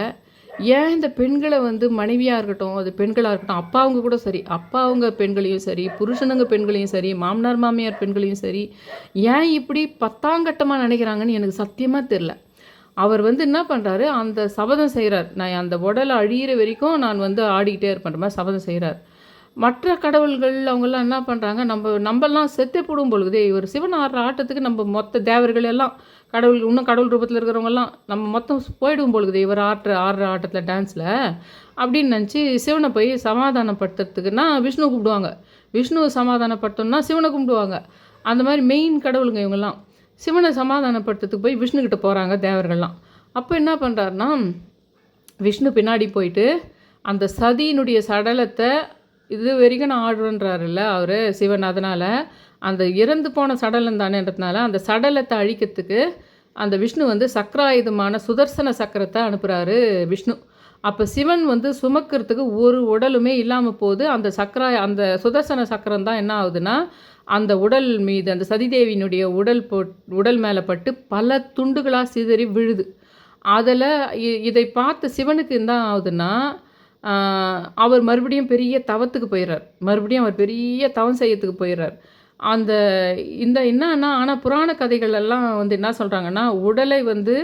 ஏன் இந்த பெண்களை வந்து மனைவியாக இருக்கட்டும், அது பெண்களாக இருக்கட்டும், அப்பாவுங்க கூட சரி, அப்பாவுங்க பெண்களையும் சரி, புருஷனுங்க பெண்களையும் சரி, மாமனார் மாமியார் பெண்களையும் சரி, ஏன் இப்படி பத்தாங்கட்டமாக நினைக்கிறாங்கன்னு எனக்கு சத்தியமாக தெரில. அவர் வந்து என்ன பண்ணுறாரு, அந்த சபதம் செய்கிறார். நான் அந்த உடலை அழியிற வரைக்கும் நான் வந்து ஆடிக்கிட்டே இருப்பேன்ற மாதிரி சபதம் செய்கிறார். மற்ற கடவுள்கள் அவங்கெல்லாம் என்ன பண்ணுறாங்க, நம்மெல்லாம் செத்தே போடும் பொழுதே இவர் சிவன் ஆடுற ஆட்டத்துக்கு நம்ம மொத்த தேவர்கள் எல்லாம் இன்னும் கடவுள் ரூபத்தில் இருக்கிறவங்கெல்லாம் நம்ம மொத்தம் போயிடும் பொழுது இவர் ஆடுற ஆட்டத்தில் டான்ஸில் அப்படின்னு நினச்சி சிவனை போய் சமாதானப்படுத்துறதுக்குன்னா விஷ்ணு கூப்பிடுவாங்க. விஷ்ணுவை சமாதானப்படுத்தணும்னா சிவனை கும்பிடுவாங்க. அந்த மாதிரி மெயின் கடவுளுங்க இவங்கெல்லாம். சிவனை சமாதானப்படுத்துறதுக்கு போய் விஷ்ணுக்கிட்ட போகிறாங்க தேவர்கள்லாம். அப்போ என்ன பண்ணுறாருனா, விஷ்ணு பின்னாடி போயிட்டு அந்த சதியினுடைய சடலத்தை இது வரைக்கும் நான் ஆடுறேன்றாருல்ல அவர் சிவன். அதனால் அந்த இறந்து போன சடலம் தானேன்றதுனால அந்த சடலத்தை அழிக்கிறதுக்கு அந்த விஷ்ணு வந்து சக்கராயுதமான சுதர்சன சக்கரத்தை அனுப்புகிறாரு விஷ்ணு. அப்போ சிவன் வந்து சுமக்கிறதுக்கு ஒரு உடலுமே இல்லாமல் போகுது. அந்த சுதர்சன சக்கரம் தான் என்ன ஆகுதுன்னா, அந்த உடல் மீது அந்த சதிதேவியினுடைய உடல் மேலே பட்டு பல துண்டுகளாக சிதறி விழுது. அதில் இதை பார்த்து சிவனுக்கு என்ன ஆகுதுன்னா, அவர் மறுபடியும் பெரிய தவத்துக்கு போயிடுறார். மறுபடியும் அவர் பெரிய தவம் செய்யறதுக்கு போயிடுறார். என்னன்னா, ஆனால் புராண கதைகள் எல்லாம் வந்து என்ன சொல்கிறாங்கன்னா, உடலை வந்து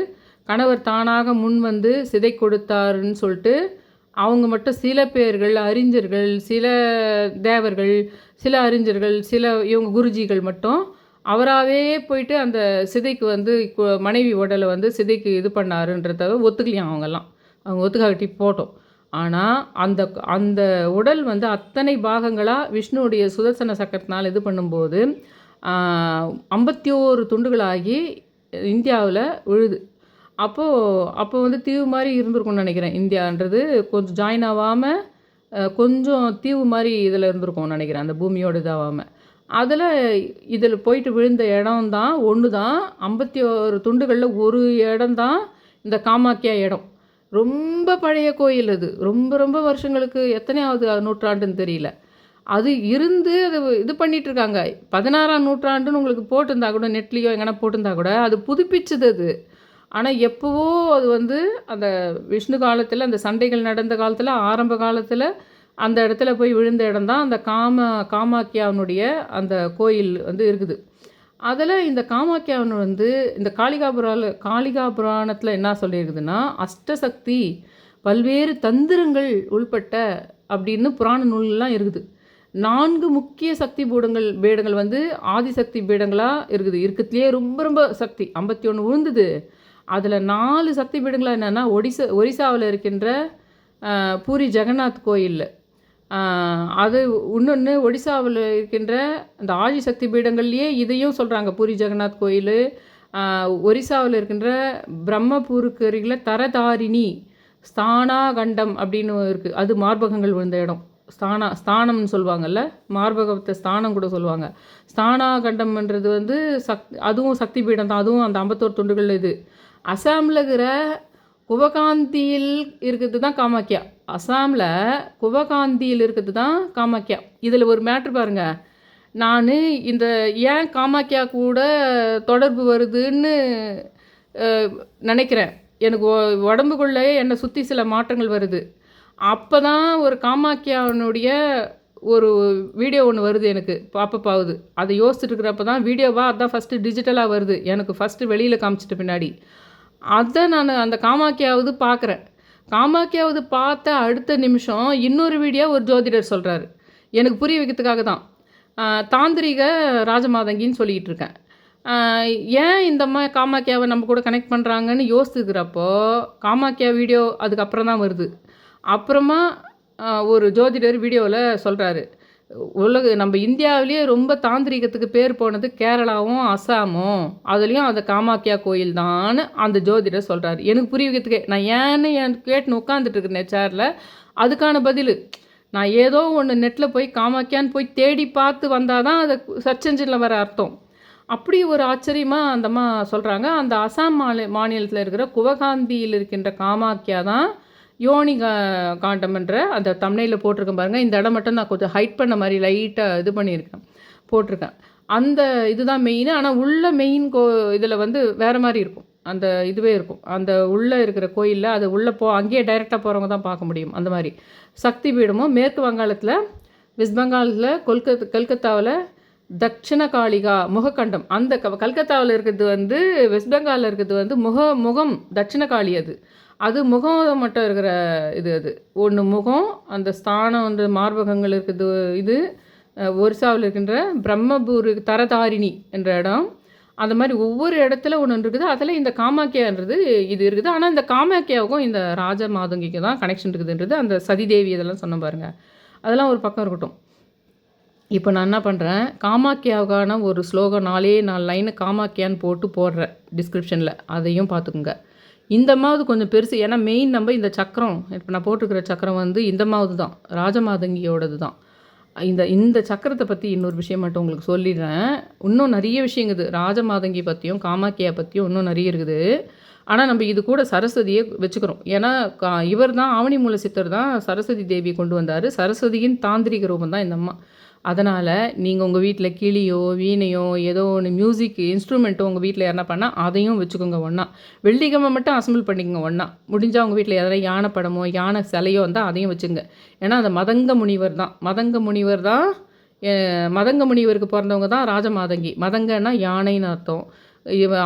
கணவர் தானாக முன் வந்து சிதை கொடுத்தாருன்னு சொல்லிட்டு அவங்க மட்டும் சில பேர்கள், அறிஞர்கள், சில தேவர்கள், சில அறிஞர்கள், சில இவங்க குருஜிகள் மட்டும் அவராகவே போயிட்டு அந்த சிதைக்கு வந்து மனைவி உடலை வந்து சிதைக்கு இது பண்ணாருன்றத ஒத்துக்கலையாம் அவங்கெல்லாம். அவங்க ஒத்துக்காட்டி போட்டோம். ஆனால் அந்த உடல் வந்து அத்தனை பாகங்களாக விஷ்ணுவுடைய சுதர்சன சக்கரத்தினால் இது பண்ணும்போது 51 துண்டுகளாகி இந்தியாவில் விழுது. அப்போ வந்து தீவு மாதிரி இருந்திருக்கும்னு நினைக்கிறேன். இந்தியான்றது கொஞ்சம் ஜாயின் ஆகாமல் கொஞ்சம் தீவு மாதிரி இதில் இருந்திருக்கும்னு நினைக்கிறேன், அந்த பூமியோடு இதாகாமல். இதில் போயிட்டு விழுந்த இடம் தான் ஒன்று தான். 51 துண்டுகளில் ஒரு இடம் தான் இந்த காமாக்கியா இடம். ரொம்ப பழைய கோயில் அது. ரொம்ப ரொம்ப வருஷங்களுக்கு எத்தனையாவது நூற்றாண்டுன்னு தெரியல. அது இருந்து அது இது பண்ணிகிட்ருக்காங்க. 16ஆம் நூற்றாண்டுன்னு உங்களுக்கு போட்டிருந்தா கூட, நெட்லேயோ எங்கன்னா போட்டிருந்தா கூட அது புதுப்பிச்சது அது. ஆனால் எப்போவோ அது வந்து அந்த விஷ்ணு காலத்தில், அந்த சண்டைகள் நடந்த காலத்தில், ஆரம்ப காலத்தில் அந்த இடத்துல போய் விழுந்த இடம் தான் அந்த காமாக்கியாவனுடைய அந்த கோயில் வந்து இருக்குது. அதில் இந்த காமாக்கியாவன் வந்து இந்த காளிகா புராணத்தில் என்ன சொல்லியிருக்குதுன்னா, அஷ்டசக்தி பல்வேறு தந்திரங்கள் உள்பட்ட அப்படின்னு புராண நூல்லாம் இருக்குது. 4 முக்கிய சக்தி பீடங்கள் வந்து ஆதிசக்தி பீடங்களாக இருக்கிறதுலேயே ரொம்ப ரொம்ப சக்தி 51 விழுந்தது. அதில் 4 சக்தி பீடங்களாக என்னென்னா, ஒரிசாவில் இருக்கின்ற பூரி ஜெகநாத் கோயில், அது இன்னொன்று ஒடிசாவில் இருக்கின்ற அந்த ஆதிசக்தி பீடங்கள்லேயே இதையும் சொல்கிறாங்க. பூரி ஜெகநாத் கோயில், ஒரிசாவில் இருக்கின்ற பிரம்மபூருக்கு அருகில் தரதாரிணி ஸ்தானாகண்டம் அப்படின்னு இருக்குது. அது மார்பகங்கள் விழுந்த இடம். ஸ்தானம்னு சொல்லுவாங்கள்ல, மார்பகத்தை ஸ்தானம் கூட சொல்லுவாங்க. ஸ்தானாகண்டம்ன்றது வந்து அதுவும் சக்தி பீடம் தான். அதுவும் அந்த 51 துண்டுகள். இது அசாமில் இருக்கிற குவகாந்தியில் இருக்கிறது தான் காமாக்கியா. அசாமில் குவகாந்தியில் இருக்கிறது தான் காமாக்கியா. இதில் ஒரு மேட்ரு பாருங்கள். நான் இந்த ஏன் காமாக்கியா கூட தொடர்பு வருதுன்னு நினைக்கிறேன். எனக்கு உடம்புக்குள்ளே என்னை சுற்றி சில மாற்றங்கள் வருது. அப்போ தான் ஒரு காமாக்கியாவனுடைய ஒரு வீடியோ ஒன்று வருது எனக்கு பாப்பப் ஆகுது. அதை யோசிச்சுட்டு இருக்கிறப்ப தான் வீடியோவா அதான் ஃபஸ்ட்டு டிஜிட்டலாக வருது எனக்கு ஃபஸ்ட்டு வெளியில் காமிச்சிட்ட பின்னாடி. அதை நான் அந்த காமாக்கியாவது பார்க்குறேன். காமாக்கியாவது பார்த்த அடுத்த நிமிஷம் இன்னொரு வீடியோ ஒரு ஜோதிடர் சொல்கிறாரு. எனக்கு புரிய வைக்கிறதுக்காக தான். தாந்திரிக ராஜமாதங்கின்னு சொல்லிக்கிட்டு இருக்கேன். ஏன் இந்த காமாக்கியாவை நம்ம கூட கனெக்ட் பண்ணுறாங்கன்னு யோசிச்சுக்கிறப்போ காமாக்கியா வீடியோ அதுக்கப்புறம் தான் வருது. அப்புறமா ஒரு ஜோதிடர் வீடியோவில் சொல்கிறாரு, நம்ம இந்தியாவிலேயே ரொம்ப தாந்திரிகத்துக்கு பேர் போனது கேரளாவும் அஸ்ஸாமும், அதுலேயும் அந்த காமாக்கியா கோயில் தான் அந்த ஜோதிடர் சொல்கிறாரு. எனக்கு புரிய வைக்கிறதுக்கே நான் ஏன்னு கேட்டுன்னு உட்காந்துட்டு இருக்கிறேன் சேரில். அதுக்கான பதில் நான் ஏதோ ஒன்று நெட்டில் போய் காமாக்கியான்னு போய் தேடி பார்த்து வந்தால் தான் அதை சர்ச் என்ஜினில் வர அர்த்தம். அப்படி ஒரு ஆச்சரியமாக அந்தம்மா சொல்கிறாங்க. அந்த அசாம் மாநிலத்தில் இருக்கிற குவகாந்தியில் இருக்கின்ற காமாக்கியா தான் யோனி காண்டம்ன்ற அந்த தம்ப்நெயிலில் போட்டிருக்கேன் பாருங்கள். இந்த இடம் மட்டும் நான் கொஞ்சம் ஹைட் பண்ண மாதிரி லைட்டாக இது பண்ணியிருக்கேன், போட்டிருக்கேன். அந்த இதுதான் மெயின். ஆனால் உள்ள மெயின் இதில் வந்து வேறு மாதிரி இருக்கும், அந்த இதுவே இருக்கும். அந்த உள்ளே இருக்கிற கோயிலில் அது உள்ளே அங்கேயே டைரெக்டாக போகிறவங்க தான் பார்க்க முடியும். அந்த மாதிரி சக்தி பீடமும் மேற்கு வங்காளத்தில், வெஸ்ட் பெங்காலில், கல்கத்தாவில் தட்சிண காளிகா முகக்கண்டம். அந்த கல்கத்தாவில் இருக்கிறது வந்து வெஸ்ட் பெங்காலில் இருக்கிறது வந்து முகம் தட்சிண காளி. அது முகம் மட்டும் இருக்கிற அது ஒன்று முகம். அந்த ஸ்தானம் வந்து மார்பகங்கள் இருக்குது. இது ஒரிசாவில் இருக்கின்ற பிரம்மபூர் தரதாரிணி என்ற இடம். அந்த மாதிரி ஒவ்வொரு இடத்துல ஒன்று இருக்குது. அதில் இந்த காமாக்கியான்றது இது இருக்குது. ஆனால் இந்த காமாக்கியாவுக்கும் இந்த ராஜ மாதங்கிக்கு தான் கனெக்ஷன் இருக்குதுன்றது அந்த சதிதேவி இதெல்லாம் சொன்ன பாருங்கள். அதெல்லாம் ஒரு பக்கம் இருக்கட்டும். இப்போ நான் என்ன பண்ணுறேன், காமாக்கியாவுக்கான ஒரு ஸ்லோகம் 4 லைனு காமாக்கியான்னு போடுறேன் டிஸ்கிரிப்ஷனில். அதையும் பார்த்துக்குங்க. இந்த மாவது கொஞ்சம் பெருசு. ஏன்னா மெயின் நம்ம இந்த சக்கரம், இப்போ நான் போட்டிருக்கிற சக்கரம் வந்து இந்த மாவது தான், ராஜமாதங்கியோடது தான். இந்த சக்கரத்தை பற்றி இன்னொரு விஷயம் மட்டும் உங்களுக்கு சொல்லிடுறேன். இன்னும் நிறைய விஷயங்குது ராஜமாதங்கி பற்றியும் காமாக்கியா பற்றியும் இன்னும் நிறைய இருக்குது. ஆனால் நம்ம இது கூட சரஸ்வதியை வச்சுக்கிறோம். ஏன்னா இவர் தான் ஆவணி மூல சித்தர் தான் சரஸ்வதி தேவியை கொண்டு வந்தார். சரஸ்வதியின் தாந்திரிக ரூபம் தான் இந்த அம்மா. அதனால் நீங்கள் உங்கள் வீட்டில் கிளியோ வீணையோ ஏதோ ஒன்று மியூசிக் இன்ஸ்ட்ருமெண்ட்டோ உங்கள் வீட்டில் யாருன்னா பண்ணால் அதையும் வச்சுக்கோங்க ஒன்றா. வெள்ளிக்கிழமை மட்டும் அசம்பிள் பண்ணிக்கோங்க ஒன்றா. முடிஞ்சால் உங்கள் வீட்டில் எதனா யானை படமோ யானை சிலையோ வந்தால் அதையும் வச்சுங்க. ஏன்னா அந்த மதங்க முனிவர் தான் மதங்க முனிவருக்கு பிறந்தவங்க தான் ராஜமாதங்கி. மதங்கன்னா யானைன்னு அர்த்தம்.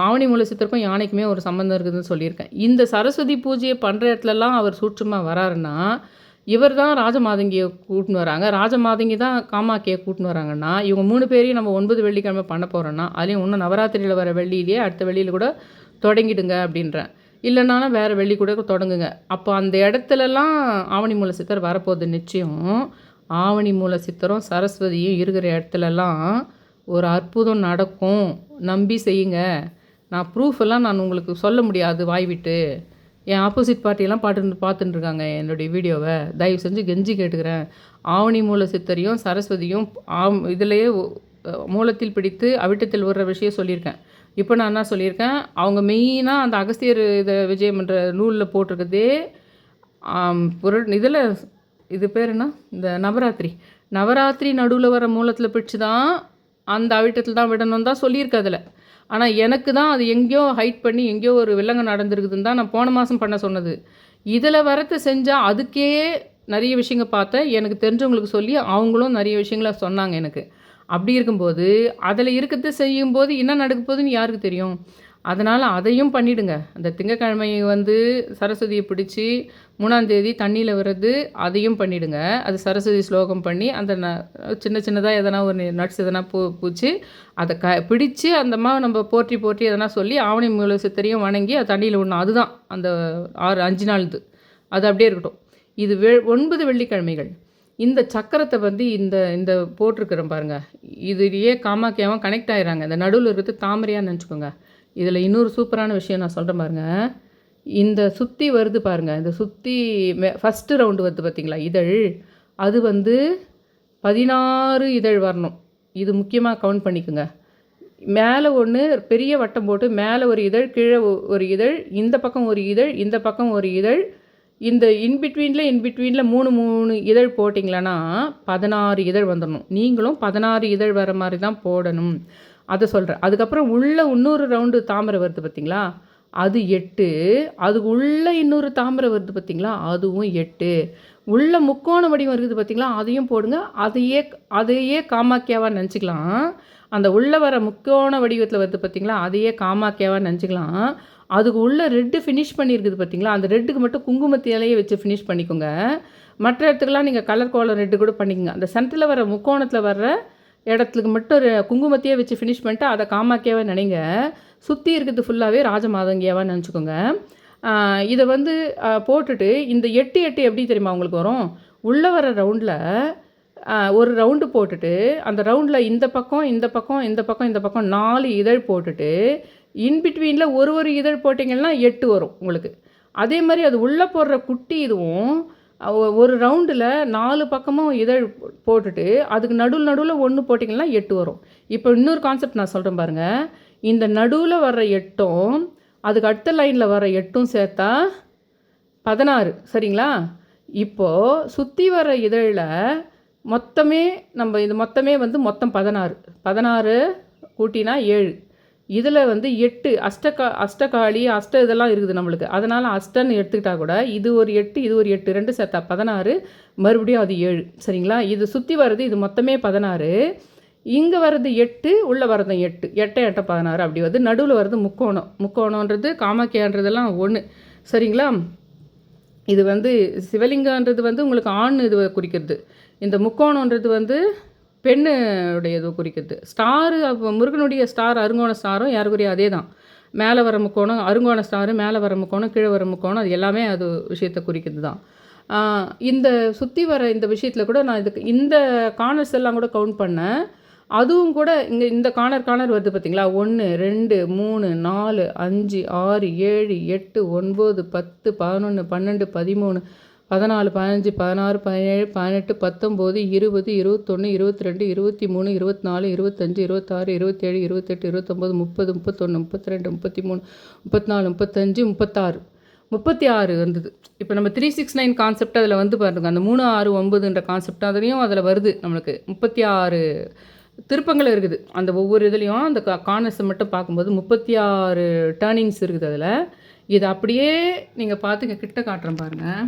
ஆவணி மூல சித்தருக்கும் யானைக்குமே ஒரு சம்மந்தம் இருக்குதுன்னு சொல்லியிருக்கேன். இந்த சரஸ்வதி பூஜையை பண்ணுற இடத்துலலாம் அவர் சூட்சமாக வராருன்னா இவர் தான் ராஜமாதங்கியை கூட்டின்னு வராங்க. ராஜமாதங்கி தான் காமாக்கியை கூட்டின்னு வராங்கன்னா இவங்க 3 பேரையும் நம்ம 9 வெள்ளிக்கிழமை பண்ண போகிறோன்னா அதுலேயும் இன்னும் நவராத்திரியில் வர வெள்ளியிலேயே அடுத்த வெள்ளியில் கூட தொடங்கிடுங்க அப்படின்றேன். இல்லைனாலும் வேறு வெள்ளி கூட தொடங்குங்க. அப்போ அந்த இடத்துலலாம் ஆவணி மூல சித்தர் வரப்போகுது நிச்சயம். ஆவணி மூல சித்தரும் சரஸ்வதியும் இருக்கிற இடத்துலலாம் ஒரு அற்புதம் நடக்கும். நம்பி செய்யுங்க. நான் ப்ரூஃபெல்லாம் நான் உங்களுக்கு சொல்ல முடியாது வாய் விட்டு. என் ஆப்போசிட் பார்ட்டியெல்லாம் பார்த்துட்டு இருக்காங்க என்னுடைய வீடியோவை. தயவு செஞ்சு கெஞ்சி கேட்டுக்கிறேன். ஆவணி மூல சித்தரையும் சரஸ்வதியும் இதிலேயே மூலத்தில் பிடித்து அவிட்டத்தில் விடுற விஷயம் சொல்லியிருக்கேன். இப்போ நான் என்ன சொல்லியிருக்கேன், அவங்க மெயினாக அந்த அகஸ்தியர் இதை விஜயம் என்ற நூலில் போட்டிருக்குதே இதில் இது பேர் என்ன, இந்த நவராத்திரி நடுவில் வர மூலத்தில் பிடிச்சி தான் அந்த அவிட்டத்தில் தான் விடணும் தான் சொல்லியிருக்கு அதில். ஆனால் எனக்கு தான் அது எங்கேயோ ஹைட் பண்ணி எங்கேயோ ஒரு வில்லங்க நடந்துருக்குதுன்னு தான் நான் போன மாதம் பண்ண சொன்னது. இதில் வரத்தை செஞ்சால் அதுக்கே நிறைய விஷயங்கள் பார்த்தேன். எனக்கு தெரிஞ்சவங்களுக்கு சொல்லி அவங்களும் நிறைய விஷயங்கள சொன்னாங்க எனக்கு. அப்படி இருக்கும்போது அதில் இருக்கிறது செய்யும்போது என்ன நடக்க போகுதுன்னு யாருக்கு தெரியும். அதனால் அதையும் பண்ணிவிடுங்க. அந்த திங்கக்கிழமை வந்து சரஸ்வதியை பிடிச்சி 3ஆம் தேதி தண்ணியில் வர்றது அதையும் பண்ணிவிடுங்க. அது சரஸ்வதி ஸ்லோகம் பண்ணி அந்த சின்னதாக எதனா ஒரு நட்ஸ் எதனா பூச்சி அதை பிடிச்சி அந்த நம்ம போற்றி எதனா சொல்லி ஆவணி மூல சித்தரையும் வணங்கி அது தண்ணியில் விடணும். அதுதான் அந்த 5 நாளுது. அது அப்படியே இருக்கட்டும். இது 9 வெள்ளிக்கிழமைகள். இந்த சக்கரத்தை வந்து இந்த போட்டிருக்கிறேன் பாருங்கள். இதுலேயே காமாக்கியாவும் கனெக்ட் ஆகிடுறாங்க. இந்த நடுவில் இருக்கிறது தாமரையான்னு நினச்சிக்கோங்க. இதில் இன்னொரு சூப்பரான விஷயம் நான் சொல்கிறேன் பாருங்கள். இந்த சுற்றி வருது பாருங்கள். இந்த சுற்றி ஃபஸ்ட்டு ரவுண்டு வருது பார்த்திங்களா இதழ். அது வந்து 16 இதழ் வரணும். இது முக்கியமாக கவுண்ட் பண்ணிக்கோங்க. மேலே ஒன்று பெரிய வட்டம் போட்டு மேலே ஒரு இதழ், கீழே ஒரு இதழ், இந்த பக்கம் ஒரு இதழ், இந்த பக்கம் ஒரு இதழ், இந்த இன்பிட்வீனில் 3 இதழ் போட்டிங்களன்னா 16 இதழ் வந்துடணும். நீங்களும் 16 இதழ் வர மாதிரி தான் போடணும். அதை சொல்கிறேன். அதுக்கப்புறம் உள்ள இன்னொரு ரவுண்டு தாமரை வருது பார்த்திங்களா. அது 8. அதுக்கு உள்ளே இன்னொரு தாமரை வருது பார்த்தீங்களா, அதுவும் 8. உள்ள முக்கோண வடிவம் இருக்குது பார்த்தீங்களா, அதையும் போடுங்க. அதையே காமாக்கியாவாக நினச்சிக்கலாம். அந்த உள்ளே வர முக்கோண வடிவத்தில் வருது பார்த்தீங்களா, அதையே காமாக்கியாவாக நினச்சிக்கலாம். அதுக்கு உள்ளே ரெட்டு ஃபினிஷ் பண்ணியிருக்குது பார்த்தீங்களா, அந்த ரெட்டுக்கு மட்டும் குங்குமத்திலேயே வச்சு ஃபினிஷ் பண்ணிக்கோங்க. மற்ற இடத்துக்கெல்லாம் நீங்கள் கலர் கோலம் ரெட்டு கூட பண்ணிக்கோங்க. அந்த சென்டரில் வர முக்கோணத்தில் வர்ற இடத்துக்கு மட்டும் குங்குமத்தையே வச்சு ஃபினிஷ் பண்ணிட்டு அதை காமாக்கியாவே நினைங்க. சுற்றி இருக்கிறது ஃபுல்லாகவே ராஜமாதங்கியாவாக நினச்சிக்கோங்க. இதை வந்து போட்டுட்டு இந்த 8 எப்படி தெரியுமா உங்களுக்கு வரும்? உள்ளே வர ரவுண்டில் ஒரு ரவுண்டு போட்டுட்டு அந்த ரவுண்டில் இந்த பக்கம் இந்த பக்கம் இந்த பக்கம் இந்த பக்கம் 4 இதழ் போட்டுட்டு இன்பிட்வீனில் ஒரு இதழ் போட்டிங்கன்னா 8 வரும் உங்களுக்கு. அதே மாதிரி அது உள்ளே போடுற குட்டி இதுவும் ஒரு ரவுண்டில் 4 பக்கமும் இதழ் போட்டுட்டு அதுக்கு நடுவில் ஒன்று போட்டிங்கன்னா 8 வரும். இப்போ இன்னொரு கான்செப்ட் நான் சொல்கிறேன் பாருங்கள். இந்த நடுவில் வர்ற 8ம் அதுக்கு அடுத்த லைனில் வர 8ம் சேர்த்தா 16 சரிங்களா? இப்போது சுற்றி வர இதழில் மொத்தமே இது மொத்தமே வந்து மொத்தம் 16 கூட்டினா 7. இதில் வந்து 8 அஷ்டகாளி இதெல்லாம் இருக்குது நம்மளுக்கு. அதனால் அஷ்டன்னு எடுத்துக்கிட்டால் கூட இது ஒரு 8 இது ஒரு 8 2 சேர்த்தா 16, மறுபடியும் அது 7 சரிங்களா? இது சுற்றி வர்றது இது மொத்தமே 16, இங்கே வர்றது 8, உள்ளே வர்றது 8 8 8 16 அப்படி வருது. நடுவில் வர்றது முக்கோணன்றது காமாக்கியான்றதெல்லாம் ஒன்று சரிங்களா? இது வந்து சிவலிங்கன்றது வந்து உங்களுக்கு ஆண் இது குறிக்கிறது. இந்த முக்கோணன்றது வந்து பெண்ணுடைய இது குறிக்கிறது. ஸ்டாரு முருகனுடைய ஸ்டார் அருங்கோண ஸ்டாரும் யாருக்குரிய அதே தான். மேலே வர முக்கோணம் அருங்கோண ஸ்டாரு, மேலே வர முக்கோணம் கீழே வர முக்கோணம், அது எல்லாமே அது விஷயத்தை குறிக்கிறது தான். இந்த சுற்றி வர இந்த விஷயத்தில் கூட நான் இதுக்கு இந்த கார்னர்ஸ் எல்லாம் கூட கவுண்ட் பண்ணேன். அதுவும் கூட இங்கே இந்த கார்னர் வருது பார்த்தீங்களா, 1 2 3 4 5 6 7 8 9 10 11 12 13 14 15 16 17 18 19 20 21 22 23 24 25 26 27 28 29 30 31 32 33 34 35 36 வந்தது. இப்போ நம்ம 369 கான்செப்ட் அதில் வந்து பாருங்க, அந்த 3 6 9ன்ற கான்செப்ட் அதுலேயும் அதில் வருது. நம்மளுக்கு 36 திருப்பங்கள் இருக்குது. அந்த ஒவ்வொரு இதுலேயும் அந்த கார்னர்ஸை மட்டும் பார்க்கும்போது 36 டேர்னிங்ஸ் இருக்குது அதில். இதை அப்படியே நீங்கள் பார்த்துங்க, கிட்ட காட்டுறேன் பாருங்கள்.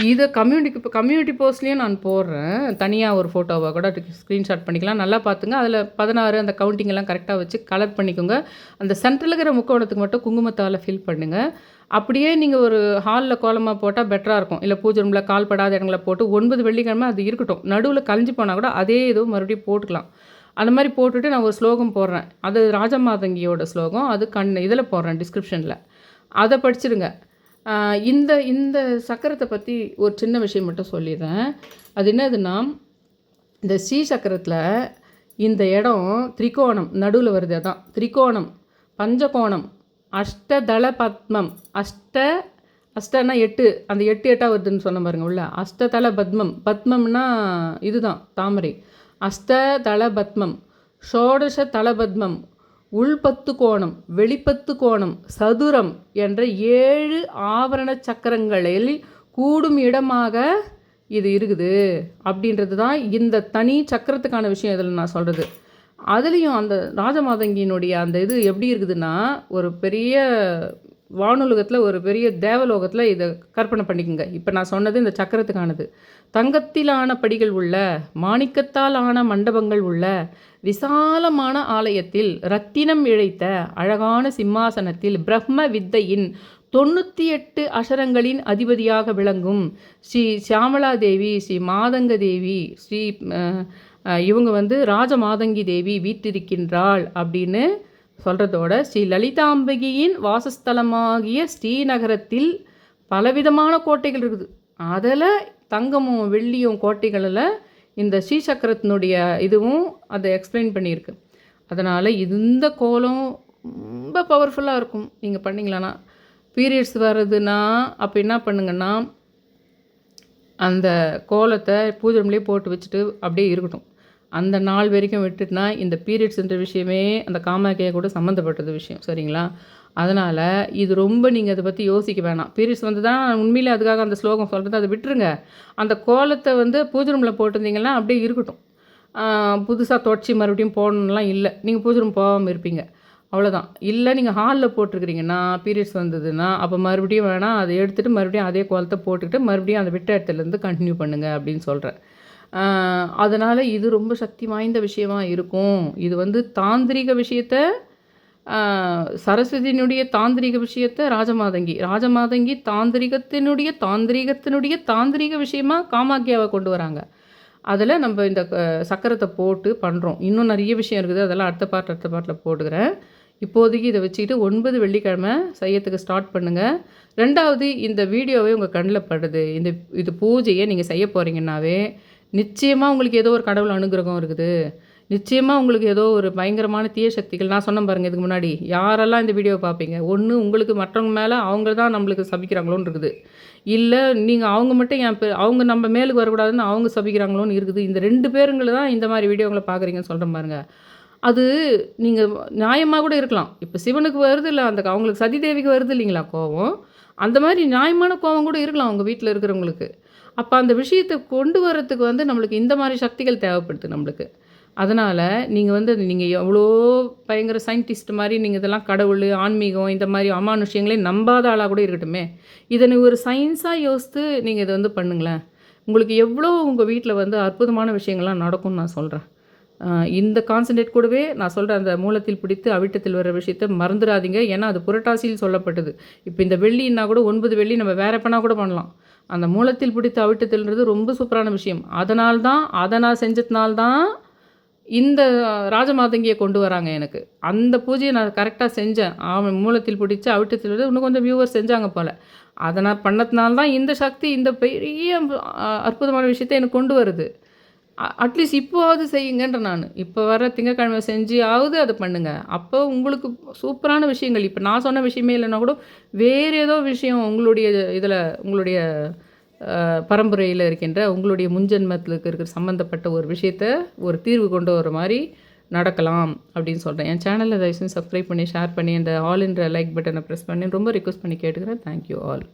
இதை கம்யூனிட்டி போஸ்ட்லேயும் நான் போடுறேன். தனியாக ஒரு ஃபோட்டோவை கூட ஸ்க்ரீன்ஷாட் பண்ணிக்கலாம். நல்லா பார்த்துங்க. அதில் 16 அந்த கவுண்டிங்கெல்லாம் கரெக்டாக வச்சு கலர் பண்ணிக்கோங்க. அந்த சென்டரில் இருக்கிற முக்கோணத்துக்கு மட்டும் குங்குமத்தால் ஃபில் பண்ணுங்கள். அப்படியே நீங்கள் ஒரு ஹாலில் கோலமாக போட்டால் பெட்டராக இருக்கும். இல்லை பூஜை ரூமில் கால்படாத இடங்களை போட்டு 9 வெள்ளிக்கிழமை அது இருக்கட்டும். நடுவில் கழிஞ்சு போனால் கூட அதே இதுவும் மறுபடியும் போட்டுக்கலாம். அந்த மாதிரி போட்டுட்டு நான் ஒரு ஸ்லோகம் போடுறேன். அது ராஜமாதங்கியோட ஸ்லோகம். அது இதில் போடுறேன் டிஸ்கிரிப்ஷனில். அதை படிச்சிடுங்க. இந்த சக்கரத்தை பற்றி ஒரு சின்ன விஷயம் மட்டும் சொல்லிடுறேன். அது என்னதுன்னா, இந்த ஸ்ரீ சக்கரத்தில் இந்த இடம் திரிகோணம் நடுவில் வருது. அதான் திரிகோணம், பஞ்சகோணம், அஷ்டதள பத்மம், அஷ்டன்னா 8, அந்த 8 வருதுன்னு சொன்ன பாருங்க உள்ள. அஷ்டதள பத்மம்னா இதுதான் தாமரை. அஷ்டதள பத்மம், ஷோடச தளபத்மம், உள்பத்து கோணம், வெளிப்பத்து கோணம், சதுரம் என்ற 7 ஆவரண சக்கரங்களில் கூடும் இடமாக இது இருக்குது அப்படின்றது தான் இந்த தனி சக்கரத்துக்கான விஷயம். இதில் நான் சொல்கிறது. அதுலேயும் அந்த ராஜமாதங்கியினுடைய அந்த இது எப்படி இருக்குதுன்னா, ஒரு பெரிய வானுலகத்தில் ஒரு பெரிய தேவலோகத்தில் இதை கற்பனை பண்ணிக்கோங்க. இப்போ நான் சொன்னது இந்த சக்கரத்துக்கானது. தங்கத்திலான படிகள் உள்ள, மாணிக்கத்தால் ஆன மண்டபங்கள் உள்ள விசாலமான ஆலயத்தில் ரத்தினம் இழைத்த அழகான சிம்மாசனத்தில் பிரம்ம வித்தையின் 98 அஷரங்களின் அதிபதியாக விளங்கும் ஸ்ரீ சியாமலா தேவி, ஸ்ரீ மாதங்க தேவி, இவங்க வந்து ராஜமாதங்கி தேவி வீற்றிருக்கின்றாள் அப்படின்னு சொல்கிறதோட, ஸ்ரீ லலிதாம்பிகையின் வாசஸ்தலமாகிய ஸ்ரீநகரத்தில் பலவிதமான கோட்டைகள் இருக்குது. அதில் தங்கமும் வெள்ளியும் கோட்டைகளில் இந்த ஸ்ரீசக்கரத்தினுடைய இதுவும் அதை எக்ஸ்பிளைன் பண்ணியிருக்கு. அதனால் இந்த கோலம் ரொம்ப பவர்ஃபுல்லாக இருக்கும். நீங்கள் பண்ணிங்களான்னா பீரியட்ஸ் வர்றதுன்னா அப்போ என்ன பண்ணுங்கன்னா, அந்த கோலத்தை பூஜை ரூம்லேயே போட்டு வச்சுட்டு அப்படியே இருக்கட்டும். அந்த நாள் வரைக்கும் விட்டுட்டுனா இந்த பீரியட்ஸ்ன்ற விஷயமே அந்த காமாக்கியா கூட சம்மந்தப்பட்டது விஷயம் சரிங்களா? அதனால் இது ரொம்ப நீங்கள் அதை பற்றி யோசிக்க வேணாம். பீரியட்ஸ் வந்து தான் உண்மையிலே அதுக்காக அந்த ஸ்லோகம் சொல்கிறது, அதை விட்டுருங்க. அந்த கோலத்தை வந்து பூஜை ரூமில் போட்டிருந்தீங்கன்னா அப்படியே இருக்கட்டும். புதுசாக தொடச்சி மறுபடியும் போடணும்லாம் இல்லை. நீங்கள் பூஜை ரூம் போகாமல் இருப்பீங்க. அவ்வளோதான். இல்லை நீங்கள் ஹாலில் போட்டிருக்கிறீங்கன்னா பீரியட்ஸ் வந்ததுன்னா அப்போ மறுபடியும் வேணால் அதை எடுத்துகிட்டு மறுபடியும் அதே கோலத்தை போட்டுக்கிட்டு மறுபடியும் அந்த விட்ட இடத்துலேருந்து கண்டினியூ பண்ணுங்கள் அப்படின்னு சொல்கிறேன். அதனால் இது ரொம்ப சக்தி வாய்ந்த விஷயமா இருக்கும். இது வந்து தாந்திரிக விஷயத்த சரஸ்வதியினுடைய தாந்திரிக விஷயத்த ராஜமாதங்கி தாந்திரிகத்தினுடைய தாந்திரிக விஷயமா காமாக்கியாவை கொண்டு வராங்க. அதில் நம்ம இந்த சக்கரத்தை போட்டு பண்ணுறோம். இன்னும் நிறைய விஷயம் இருக்குது, அதெல்லாம் அடுத்த பாட்டில் போட்டுக்கிறேன். இப்போதைக்கு இதை வச்சுக்கிட்டு 9 வெள்ளிக்கிழமை செய்யறதுக்கு ஸ்டார்ட் பண்ணுங்கள். 2வது, இந்த வீடியோவே உங்கள் கண்ணில் படுது, இது பூஜையை நீங்கள் செய்ய போகிறீங்கன்னாவே நிச்சயமாக உங்களுக்கு ஏதோ ஒரு கடவுள் அனுகிரகம் இருக்குது. நிச்சயமாக உங்களுக்கு ஏதோ ஒரு பயங்கரமான தீய சக்திகள், நான் சொன்ன பாருங்கள் இதுக்கு முன்னாடி, யாரெல்லாம் இந்த வீடியோவை பார்ப்பீங்க, ஒன்று உங்களுக்கு மற்றவங்க மேலே அவங்க தான் நம்மளுக்கு சபிக்கிறாங்களோன்னு இருக்குது, இல்லை நீங்கள் அவங்க மட்டும் அவங்க நம்ம மேலுக்கு வரக்கூடாதுன்னு அவங்க சபிக்கிறாங்களோன்னு இருக்குது. இந்த 2 பேருங்களை தான் இந்த மாதிரி வீடியோங்களை பார்க்குறீங்கன்னு சொல்கிறேன் பாருங்கள். அது நீங்கள் நியாயமாக கூட இருக்கலாம். இப்போ சிவனுக்கு வருது இல்லை, அவங்களுக்கு சதிதேவிக்கு வருது இல்லைங்களா கோவம், அந்த மாதிரி நியாயமான கோவம் கூட இருக்கலாம் அவங்க வீட்டில் இருக்கிறவங்களுக்கு. அப்போ அந்த விஷயத்தை கொண்டு வரத்துக்கு வந்து நம்மளுக்கு இந்த மாதிரி சக்திகள் தேவைப்படுது நம்மளுக்கு. அதனால் நீங்கள் எவ்வளோ பயங்கர சயின்டிஸ்ட் மாதிரி நீங்கள் இதெல்லாம் கடவுள், ஆன்மீகம், இந்த மாதிரி அமானுஷ்யங்களே நம்பாத ஆளாக கூட இருக்கட்டுமே, இதை ஒரு சயின்ஸாக யோசித்து நீங்கள் இதை பண்ணுங்களேன். உங்களுக்கு எவ்வளோ உங்கள் வீட்டில் அற்புதமான விஷயங்கள்லாம் நடக்கும்னு நான் சொல்கிறேன். இந்த கான்சன்ட்ரேட் கூடவே நான் சொல்கிற அந்த மூலத்தில் பிடித்து அவிட்டத்தில் வர விஷயத்தை மறந்துடாதீங்க. ஏன்னா அது புரட்டாசியில் சொல்லப்பட்டது. இப்போ இந்த வெள்ளின்னா கூட 9 வெள்ளி நம்ம வேறு எப்போனா கூட பண்ணலாம். அந்த மூலத்தில் பிடித்து அவிட்டத்தில்ன்றது ரொம்ப சூப்பரான விஷயம். அதை நான் செஞ்சதுனால்தான் இந்த ராஜமாதங்கியை கொண்டு வராங்க எனக்கு. அந்த பூஜையை நான் கரெக்டாக செஞ்சேன். மூலத்தில் பிடிச்சி அவிட்டத்தில் இன்னும் கொஞ்சம் வியூவர் செஞ்சாங்க போல். அதை நான் பண்ணதுனால்தான் இந்த சக்தி இந்த பெரிய அற்புதமான விஷயத்தை எனக்கு கொண்டு வருது. அட்லீஸ்ட் இப்போவாவது செய்யுங்கன்ற நான். இப்போ வர திங்கக்கிழமை செஞ்சாவது அதை பண்ணுங்கள். அப்போ உங்களுக்கு சூப்பரான விஷயங்கள், இப்போ நான் சொன்ன விஷயமே இல்லைன்னா கூட வேறு ஏதோ விஷயம் உங்களுடைய உங்களுடைய பரம்பரையில் இருக்கின்ற உங்களுடைய முன்ஜென்மத்தில் இருக்கிற சம்மந்தப்பட்ட ஒரு விஷயத்த ஒரு தீர்வு கொண்டு வர மாதிரி நடக்கலாம் அப்படின்னு சொல்கிறேன். என் சேனலில் தயவுசெய்து சப்ஸ்கிரைப் பண்ணி ஷேர் பண்ணி அந்த ஆல் என்ற லைக் பட்டனை ப்ரெஸ் பண்ணி ரொம்ப ரிக்வெஸ்ட் பண்ணி கேட்டுக்கிறேன். Thank you all.